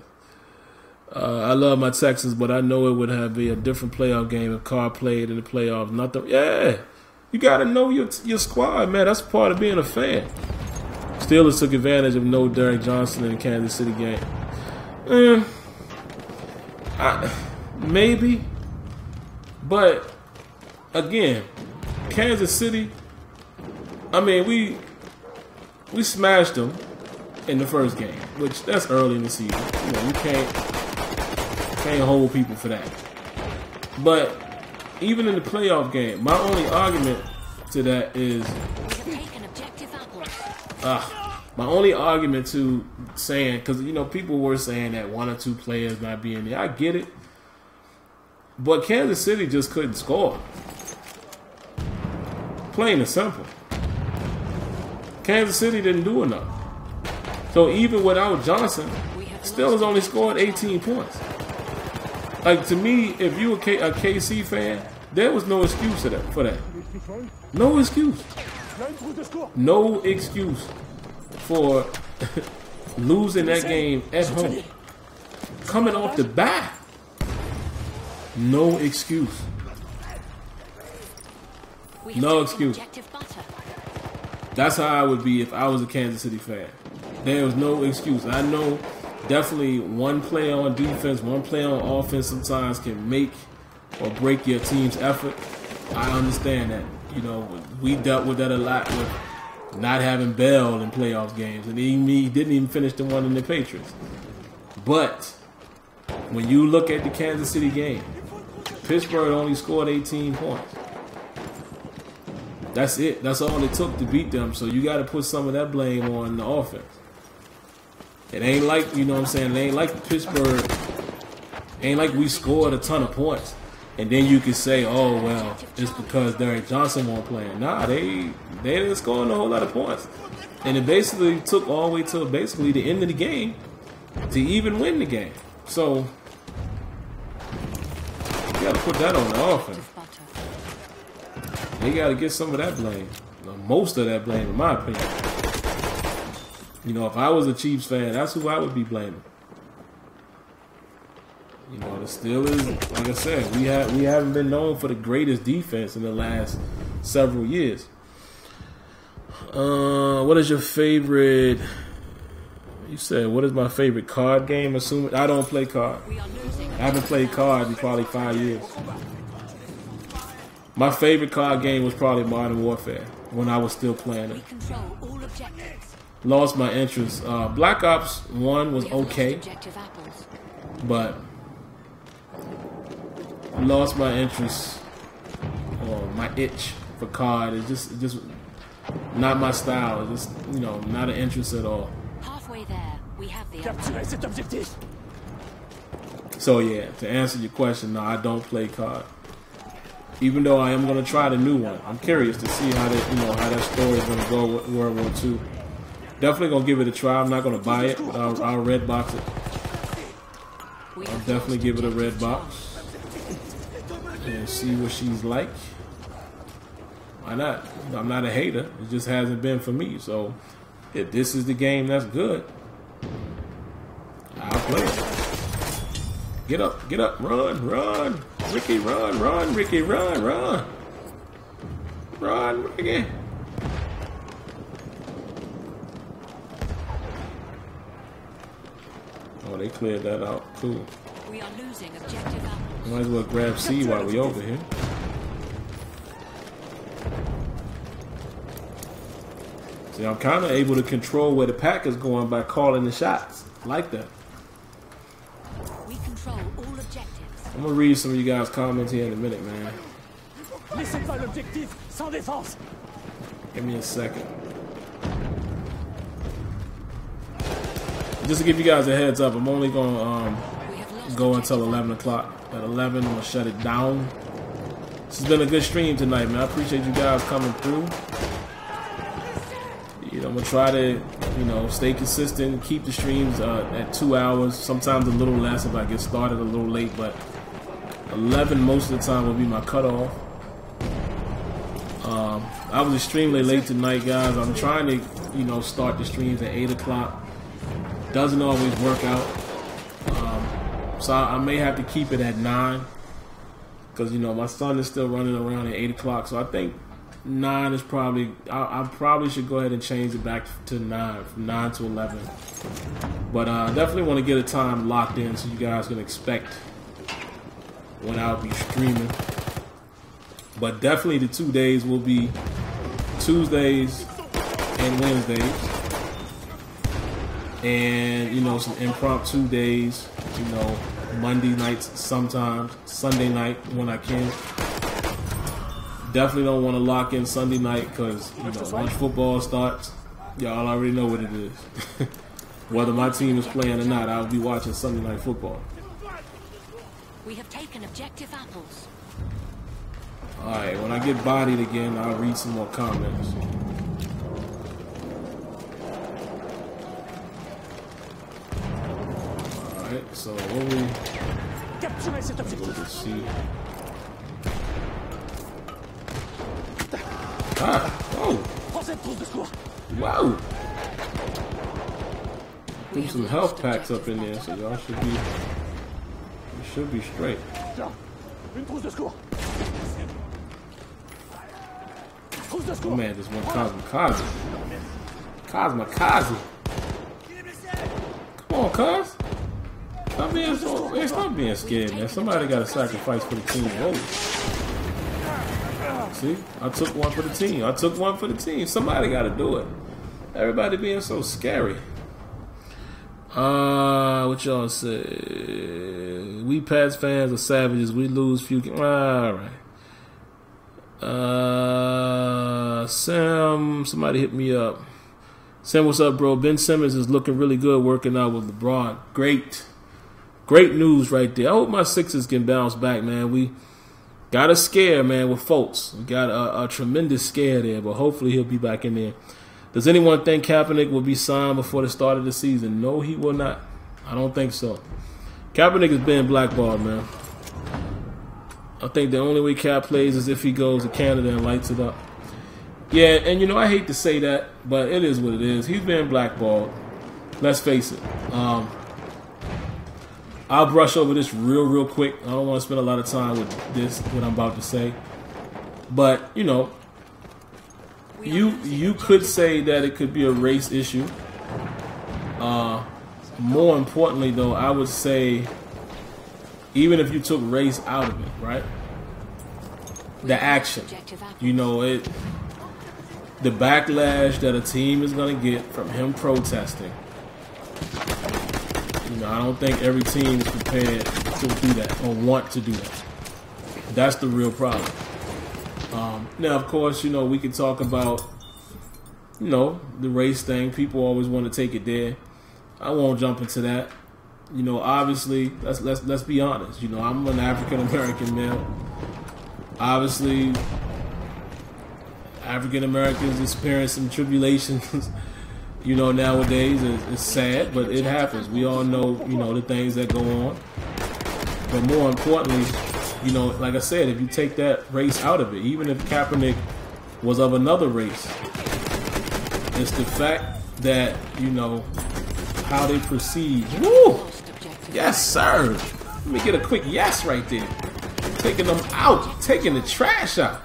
I love my Texans, but I know it would have been a different playoff game if Carr played in the playoffs. Nothing. Yeah, you got to know your squad, man. That's part of being a fan. Steelers took advantage of no Derek Johnson in the Kansas City game. Maybe, but again, Kansas City. I mean, we smashed them in the first game, which that's early in the season. You know, you can't hold people for that. But even in the playoff game, my only argument to that is my only argument to saying, because you know people were saying that one or two players not being there. I get it, but Kansas City just couldn't score. Plain and simple. Kansas City didn't do enough. So even without Johnson, Steelers only scored 18 points. Like, to me, if you were a KC fan, there was no excuse for that. No excuse. No excuse for losing that game at home. Coming off the bat. No excuse. No excuse. That's how I would be if I was a Kansas City fan. There was no excuse. I know definitely one play on defense, one play on offense sometimes can make or break your team's effort. I understand that. You know, we dealt with that a lot with not having Bell in playoff games. And he didn't even finish the one in the Patriots. But when you look at the Kansas City game, Pittsburgh only scored 18 points. That's it. That's all it took to beat them. So you got to put some of that blame on the offense. It ain't like, you know what I'm saying, it ain't like Pittsburgh, ain't like we scored a ton of points. And then you could say, oh, well, it's because Derek Johnson won't play. Nah, they didn't score a whole lot of points. And it basically took all the way to basically the end of the game to even win the game. So you got to put that on the offense. They got to get some of that blame. Most of that blame, in my opinion. You know, if I was a Chiefs fan, that's who I would be blaming. You know, the Steelers, like I said, we haven't been known for the greatest defense in the last several years. What is your favorite? You said, what is my favorite card game? Assuming I don't play card. I haven't played card in probably 5 years. My favorite card game was probably Modern Warfare when I was still playing it. Lost my interest. Black Ops 1 was okay, but lost my interest or my itch for card. It's just not my style. It's just, you know, not an interest at all. Halfway there, we have the So yeah, to answer your question, no, I don't play card. Even though I am going to try the new one. I'm curious to see how that story is going to go with World War II. Definitely going to give it a try. I'm not going to buy it, but I'll red box it. I'll definitely give it a red box and see what she's like. Why not? I'm not a hater. It just hasn't been for me. So if this is the game that's good, I'll play it. Get up, run, Ricky, run, Ricky, run, Ricky. Oh, they cleared that out. Cool. We are losing objective apples. Might as well grab C while we over here. See, I'm kind of able to control where the pack is going by calling the shots. Like that. We control all objectives. I'm going to read some of you guys' comments here in a minute, man. Laissez pas l'objectif sans défense. Give me a second. Just to give you guys a heads up, I'm only going to go until 11 o'clock. At 11, I'm going to shut it down. This has been a good stream tonight, man. I appreciate you guys coming through. You know, I'm going to try to, you know, stay consistent, keep the streams at 2 hours, sometimes a little less if I get started a little late, but 11 most of the time will be my cutoff. I was extremely late tonight, guys. I'm trying to, you know, start the streams at 8 o'clock. Doesn't always work out. So I may have to keep it at 9. Because, you know, my son is still running around at 8 o'clock. So I think 9 is probably, I probably should go ahead and change it back to 9, from 9 to 11. But I definitely want to get a time locked in so you guys can expect when I'll be streaming. But definitely the 2 days will be Tuesdays and Wednesdays. And, you know, some impromptu days, you know, Monday nights sometimes, Sunday night when I can. Definitely don't want to lock in Sunday night because, you know, once football starts, y'all already know what it is. Whether my team is playing or not, I'll be watching Sunday night football. We have taken objective apples. Alright, when I get bodied again, I'll read some more comments. Alright, so what we... Capturez cet objectif. Let's see. Ah! Oh! Prends cette trousse de secours. Wow! Threw some health packs up in there, so y'all should be straight. Tiens, une trousse de secours. Trousse de Oh secours. man, this one Kamikaze. Kamikaze. Come on, cuz. Stop being scared, man. Somebody got to sacrifice for the team. Whoa. See? I took one for the team. Somebody got to do it. Everybody being so scary. What y'all say? We Pats fans are savages. We lose few games. Alright. Sam, somebody hit me up. Sam, what's up, bro? Ben Simmons is looking really good working out with LeBron. Great news right there. I hope my Sixers can bounce back, man. We got a scare, man, with Fultz. We got a tremendous scare there, but hopefully he'll be back in there. Does anyone think Kaepernick will be signed before the start of the season? No, he will not. I don't think so. Kaepernick is being blackballed, man. I think the only way Cap plays is if he goes to Canada and lights it up. Yeah, and you know, I hate to say that, but it is what it is. He's being blackballed. Let's face it. I'll brush over this real quick. I don't want to spend a lot of time with this, what I'm about to say. But, you know, you could say that it could be a race issue. More importantly, though, I would say even if you took race out of it, right? The action, you know, the backlash that a team is going to get from him protesting. You know, I don't think every team is prepared to do that or want to do that. That's the real problem. Now, of course, you know, we can talk about, you know, the race thing. People always want to take it there. I won't jump into that. You know, obviously, let's be honest. You know, I'm an African American male. Obviously, African Americans experience some tribulations. You know, nowadays it's sad, but it happens. We all know, you know, the things that go on. But more importantly, you know, like I said, if you take that race out of it, even if Kaepernick was of another race, it's the fact that, you know, how they proceed. Woo! Yes, sir. Let me get a quick yes right there. Taking them out, taking the trash out.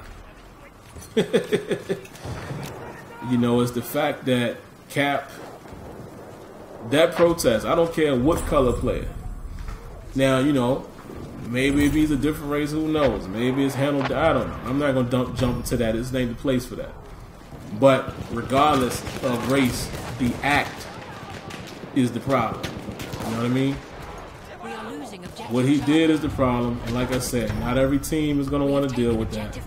You know, it's the fact that Cap, that protest, I don't care what color player. Now, you know, maybe if he's a different race, who knows? Maybe it's handled, I don't know. I'm not going to jump into that. It's named the place for that. But regardless of race, the act is the problem. You know what I mean? What he did is the problem. And like I said, not every team is going to want to deal with that.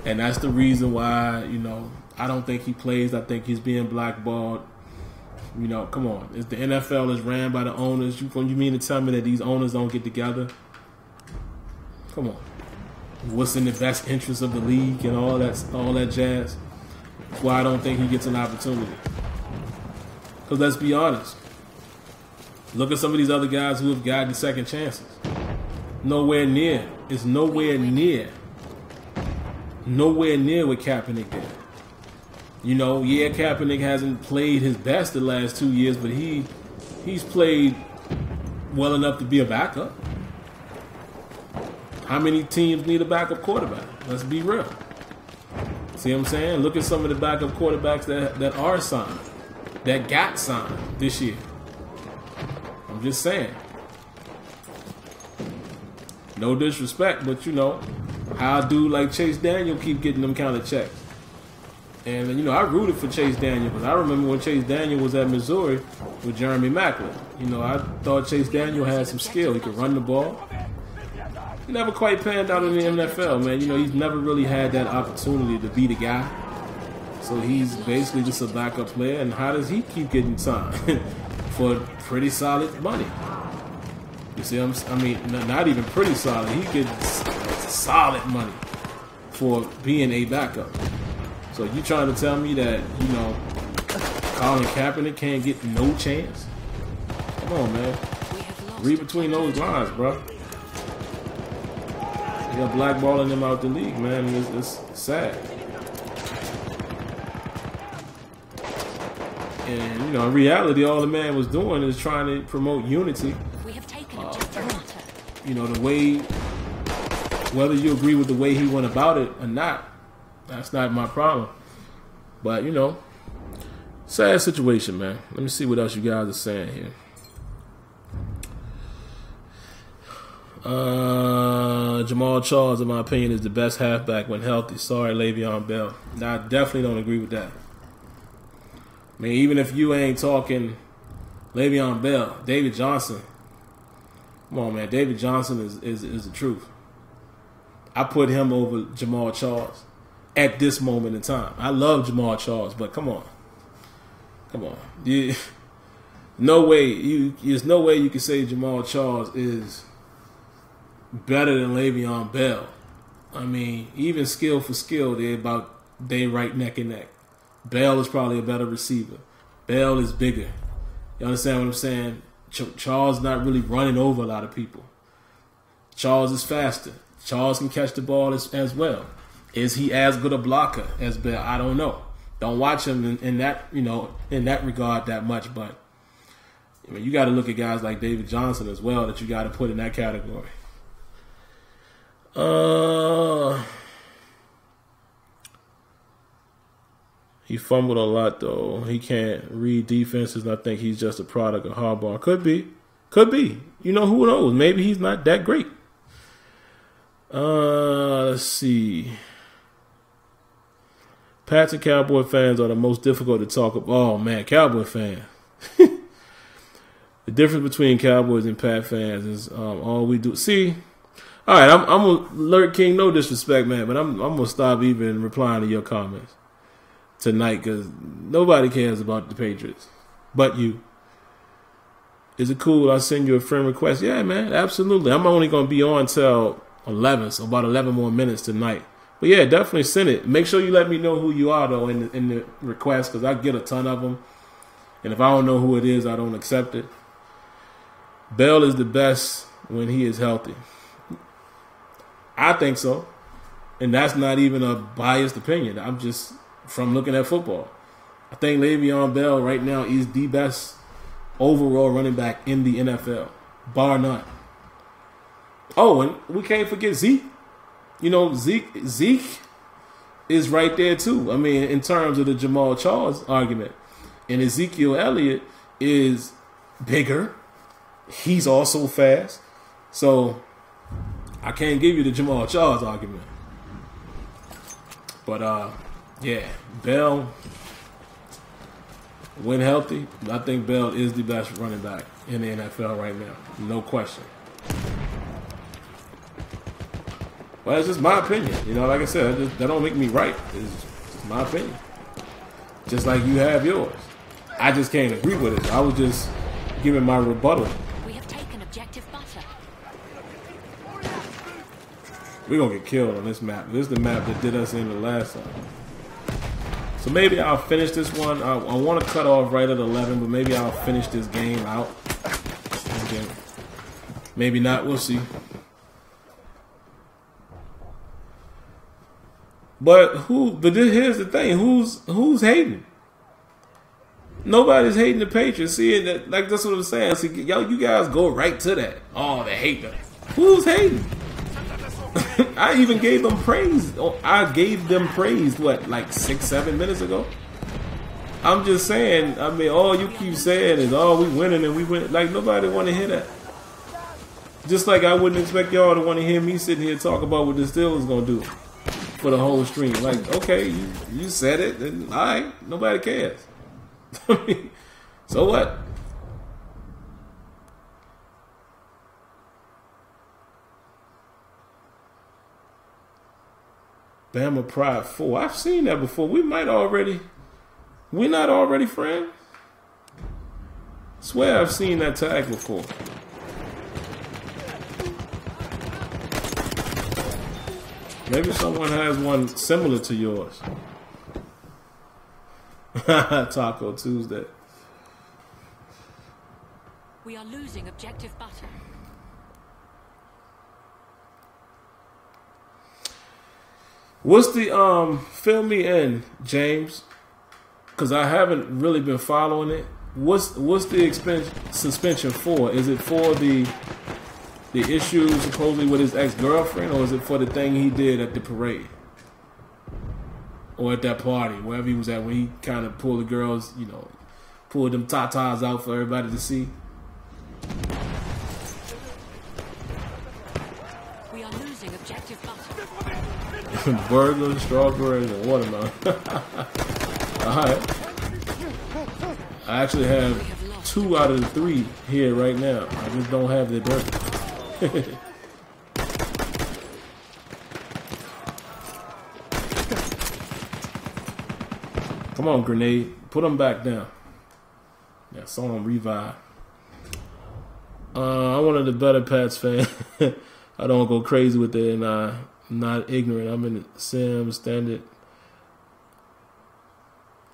And that's the reason why, you know, I don't think he plays. I think he's being blackballed. You know, come on. The NFL is ran by the owners. You mean to tell me that these owners don't get together? Come on. What's in the best interest of the league and all that jazz? That's why I don't think he gets an opportunity. Because let's be honest. Look at some of these other guys who have gotten second chances. Nowhere near. It's nowhere near nowhere near what Kaepernick did. You know, yeah, Kaepernick hasn't played his best the last 2 years, but he's played well enough to be a backup. How many teams need a backup quarterback? Let's be real. See what I'm saying? Look at some of the backup quarterbacks that are signed, that got signed this year. I'm just saying. No disrespect, but you know, how a dude like Chase Daniel keep getting them kind of checks. And, you know, I rooted for Chase Daniel because I remember when Chase Daniel was at Missouri with Jeremy Maclin. You know, I thought Chase Daniel had some skill. He could run the ball. He never quite panned out in the NFL, man. You know, he's never really had that opportunity to be the guy. So he's basically just a backup player. And how does he keep getting signed? For pretty solid money. You see, I mean, not even pretty solid. He gets solid money for being a backup. So you trying to tell me that, you know, Colin Kaepernick can't get no chance? Come on, man. Read between those lines, bro. You're blackballing him out the league, man. It's sad. And, you know, in reality, all the man was doing is trying to promote unity. We have taken objective butter. You know, the way, whether you agree with the way he went about it or not, that's not my problem. But, you know, sad situation, man. Let me see what else you guys are saying here. Jamal Charles, in my opinion, is the best halfback when healthy. Sorry, Le'Veon Bell. Now, I definitely don't agree with that. I mean, even if you ain't talking Le'Veon Bell, David Johnson. Come on, man. David Johnson is the truth. I put him over Jamal Charles at this moment in time. I love Jamal Charles, but come on. Come on. No way. There's no way you can say Jamal Charles is better than Le'Veon Bell. I mean, even skill for skill, they right neck and neck. Bell is probably a better receiver. Bell is bigger. You understand what I'm saying? Charles not really running over a lot of people. Charles is faster. Charles can catch the ball as well. Is he as good a blocker as Bell? I don't know. Don't watch him in that, you know, in that regard that much. But I mean, you got to look at guys like David Johnson as well that you got to put in that category. He fumbled a lot, though. He can't read defenses, and I think he's just a product of Harbaugh. Could be. Could be. You know, who knows? Maybe he's not that great. Let's see. Pats and Cowboy fans are the most difficult to talk about. Oh, man, Cowboy fan. The difference between Cowboys and Pat fans is all we do. See, all right, I'm going to Lurk King, no disrespect, man, but I'm going to stop even replying to your comments tonight because nobody cares about the Patriots but you. Is it cool I send you a friend request? Yeah, man, absolutely. I'm only going to be on till 11, so about 11 more minutes tonight. But yeah, definitely send it. Make sure you let me know who you are, though, in the request, because I get a ton of them. And if I don't know who it is, I don't accept it. Bell is the best when he is healthy. I think so. And that's not even a biased opinion. I'm just from looking at football. I think Le'Veon Bell right now is the best overall running back in the NFL, bar none. Oh, and we can't forget Zeke. You know, Zeke is right there too. I mean, in terms of the Jamal Charles argument. And Ezekiel Elliott is bigger. He's also fast. So I can't give you the Jamal Charles argument. But yeah, Bell, when healthy, I think Bell is the best running back in the NFL right now. No question. Well, it's just my opinion. You know, like I said, that don't make me right. It's just my opinion. Just like you have yours. I just can't agree with it. I was just giving my rebuttal. We have taken objective butter. We're going to get killed on this map. This is the map that did us in the last time. So maybe I'll finish this one. I want to cut off right at 11, but maybe I'll finish this game out. Okay. Maybe not. We'll see. But here's the thing: who's hating? Nobody's hating the Patriots. See, that like that's what I'm saying. See, y'all, you guys go right to that. Oh, they hate them. Who's hating? I even gave them praise. I gave them praise. What, like 6-7 minutes ago? I'm just saying. I mean, all you keep saying is, "Oh, we winning and we win." Like nobody want to hear that. Just like I wouldn't expect y'all to want to hear me sitting here talk about what the Steelers gonna do for the whole stream. Like, okay, you said it, and all right, nobody cares. So what? Bama Pride 4. I've seen that before. We're not already friends. Swear I've seen that tag before. Maybe someone has one similar to yours. Taco Tuesday. We are losing objective butter. What's the fill me in, James? Because I haven't really been following it. What's the suspension for? Is it for the issue supposedly with his ex-girlfriend, or is it for the thing he did at the parade? Or at that party, wherever he was at, when he kind of pulled the girls, you know, pulled them tatas out for everybody to see? We are losing objective butter. Burgers, strawberries, and watermelon. Alright. I actually have 2 out of the 3 here right now. I just don't have the burger. Come on, grenade. Put them back down. Yeah, someone revive. I'm one of the better Pats fans. I don't go crazy with it, and I'm not ignorant. I'm in the Sim standard.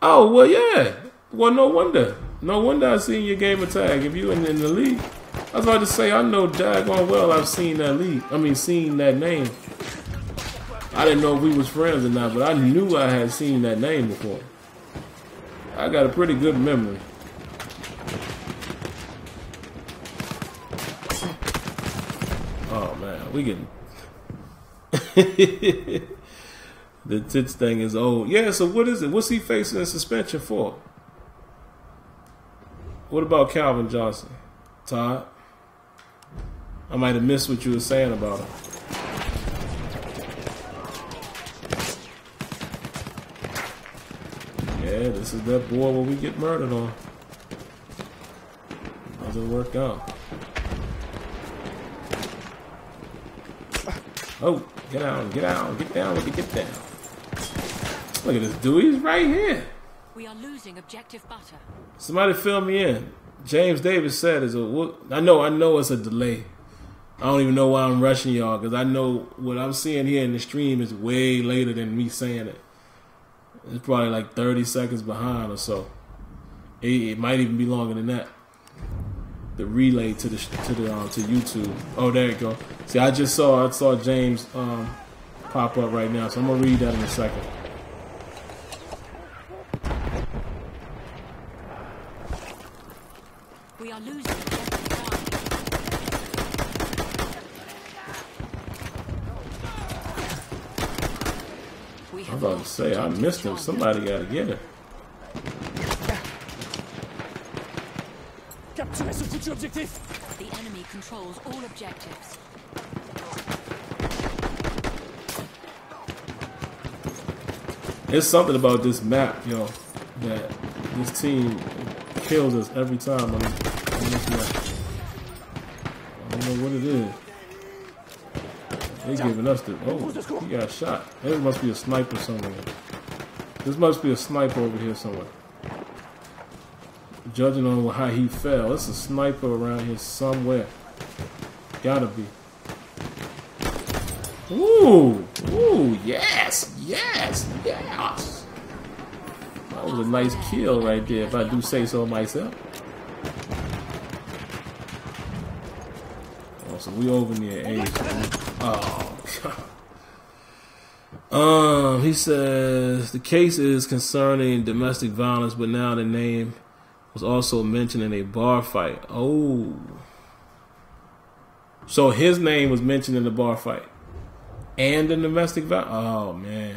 Oh, well, yeah. Well, no wonder. No wonder I seen your gamer tag. If you in the league, I was about to say, I know daggone well I've seen that league. I mean, seen that name. I didn't know if we was friends or not, but I knew I had seen that name before. I got a pretty good memory. Oh man, we getting the tits thing is old. Yeah, so what is it? What's he facing a suspension for? What about Calvin Johnson? Todd? I might have missed what you were saying about him. Yeah, this is that boy where we get murdered on. Doesn't work out. Oh, get out, get down, get down. Look at this dude, he's right here. We are losing objective butter. Somebody fill me in. James Davis said, I know it's a delay. I don't even know why I'm rushing y'all, because I know what I'm seeing here in the stream is way later than me saying it. It's probably like 30 seconds behind or so. It might even be longer than that. The relay to YouTube. Oh, there you go. See, I saw James pop up right now, so I'm gonna read that in a second. We are losing objective butter. I was about to say, I missed him. Somebody got to get him. Capturez ce foutu objectif. The enemy controls all objectives. There's something about this map, yo, that this team kills us every time on this map. I don't know what it is. They're giving us the... Oh, he got shot. There must be a sniper somewhere. This must be a sniper over here somewhere. Judging on how he fell, it's a sniper around here somewhere. Gotta be. Ooh! Ooh, yes! Yes! Yes! That was a nice kill right there, if I do say so myself. Oh, so we over near A. Oh, God. He says the case is concerning domestic violence, but now the name was also mentioned in a bar fight. Oh. So his name was mentioned in the bar fight. And the domestic violence. Oh, man.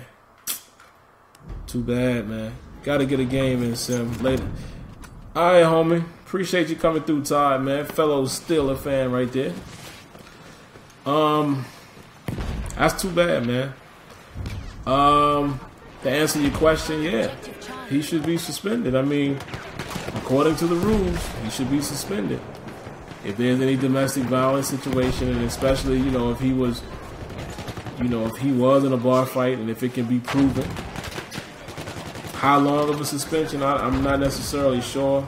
Too bad, man. Got to get a game in, Sim, later. All right, homie. Appreciate you coming through, Todd, man. Fellow Steeler fan right there. That's too bad, man. To answer your question, yeah. He should be suspended. I mean, according to the rules, he should be suspended. If there's any domestic violence situation, and especially, you know, if he was in a bar fight, and if it can be proven, how long of a suspension, I'm not necessarily sure.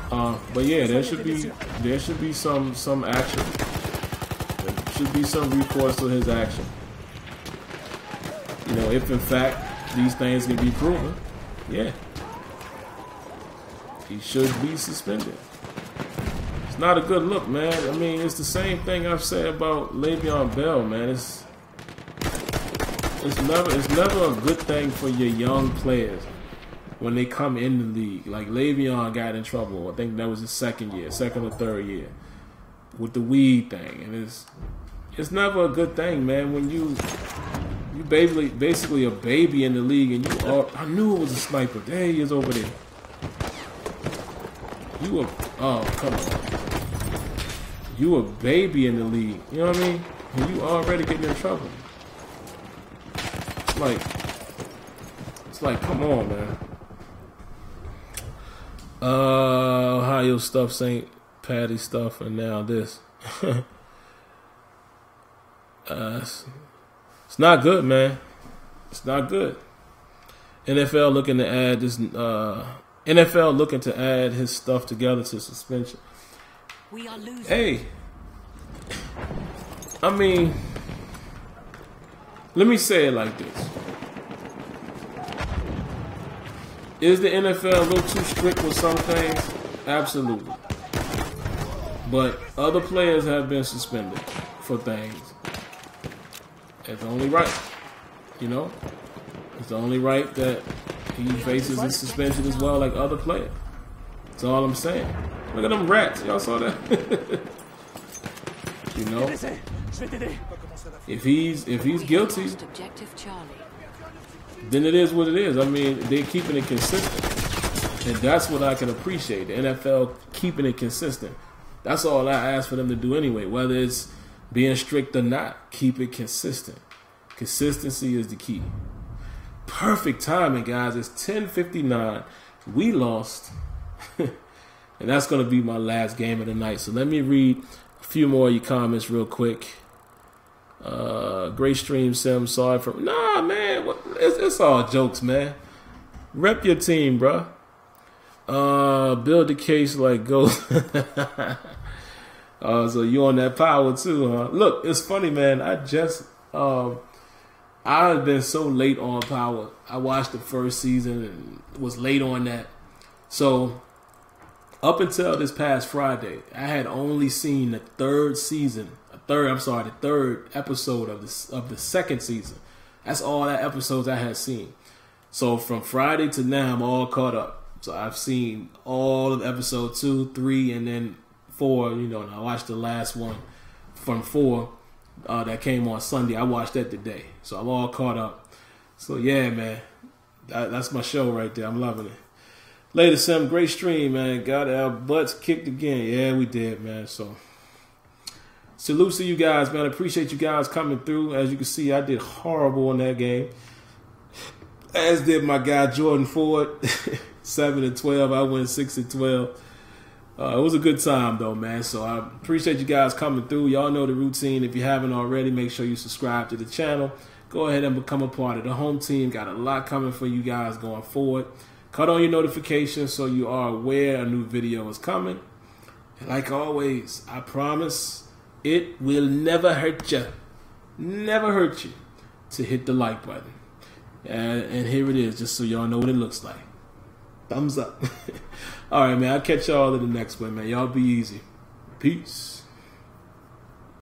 But yeah, there should be some action. There should be some recourse to his action. You know, if in fact these things can be proven, yeah, he should be suspended. It's not a good look, man. I mean, it's the same thing I've said about Le'Veon Bell, man. It's never a good thing for your young players when they come in the league. Like Le'Veon got in trouble. I think that was his second or third year with the weed thing, and it's never a good thing, man. When you basically a baby in the league, and I knew it was a sniper. There he is over there. Oh, come on. You a baby in the league. You know what I mean? And you already getting in trouble. It's like, come on, man. Ohio stuff, St. Patty stuff, and now this. It's not good, man. It's not good. NFL looking to add his stuff together to suspension. We are losing. Hey, I mean, let me say it like this. Is the NFL a little too strict with some things? Absolutely. But other players have been suspended for things. It's only right. You know? It's only right that he faces a suspension as well like other players. That's all I'm saying. Look at them rats. Y'all saw that? You know? If he's guilty, then it is what it is. I mean, they're keeping it consistent. And that's what I can appreciate. The NFL keeping it consistent. That's all I ask for them to do anyway. Whether it's being strict or not, keep it consistent. Consistency is the key. Perfect timing, guys. It's 10:59. We lost. And that's going to be my last game of the night. So let me read a few more of your comments real quick. Great stream, Sim. Sorry for... Nah, man. It's all jokes, man. Rep your team, bro. Build the case like go. So you on that power too, huh? Look, it's funny, man. I've been so late on Power. I watched the first season and was late on that. So up until this past Friday, I had only seen the third episode of the second season. That's all that episodes I had seen. So from Friday to now, I'm all caught up. So I've seen all of episode 2, 3, and then 4. You know, and I watched the last one from 4 that came on Sunday. I watched that today, so I'm all caught up. So yeah, man, that's my show right there. I'm loving it. Later, Sim, great stream, man. Got our butts kicked again. Yeah, we did, man. So salute to you guys, man. I appreciate you guys coming through. As you can see, I did horrible in that game, as did my guy Jordan Ford. 7-12. I went 6-12. It was a good time, though, man. So I appreciate you guys coming through. Y'all know the routine. If you haven't already, make sure you subscribe to the channel. Go ahead and become a part of the home team. Got a lot coming for you guys going forward. Cut on your notifications so you are aware a new video is coming. And like always, I promise it will never hurt you. Never hurt you to hit the like button. And here it is, just so y'all know what it looks like. Thumbs up. All right, man. I'll catch y'all in the next one, man. Y'all be easy. Peace.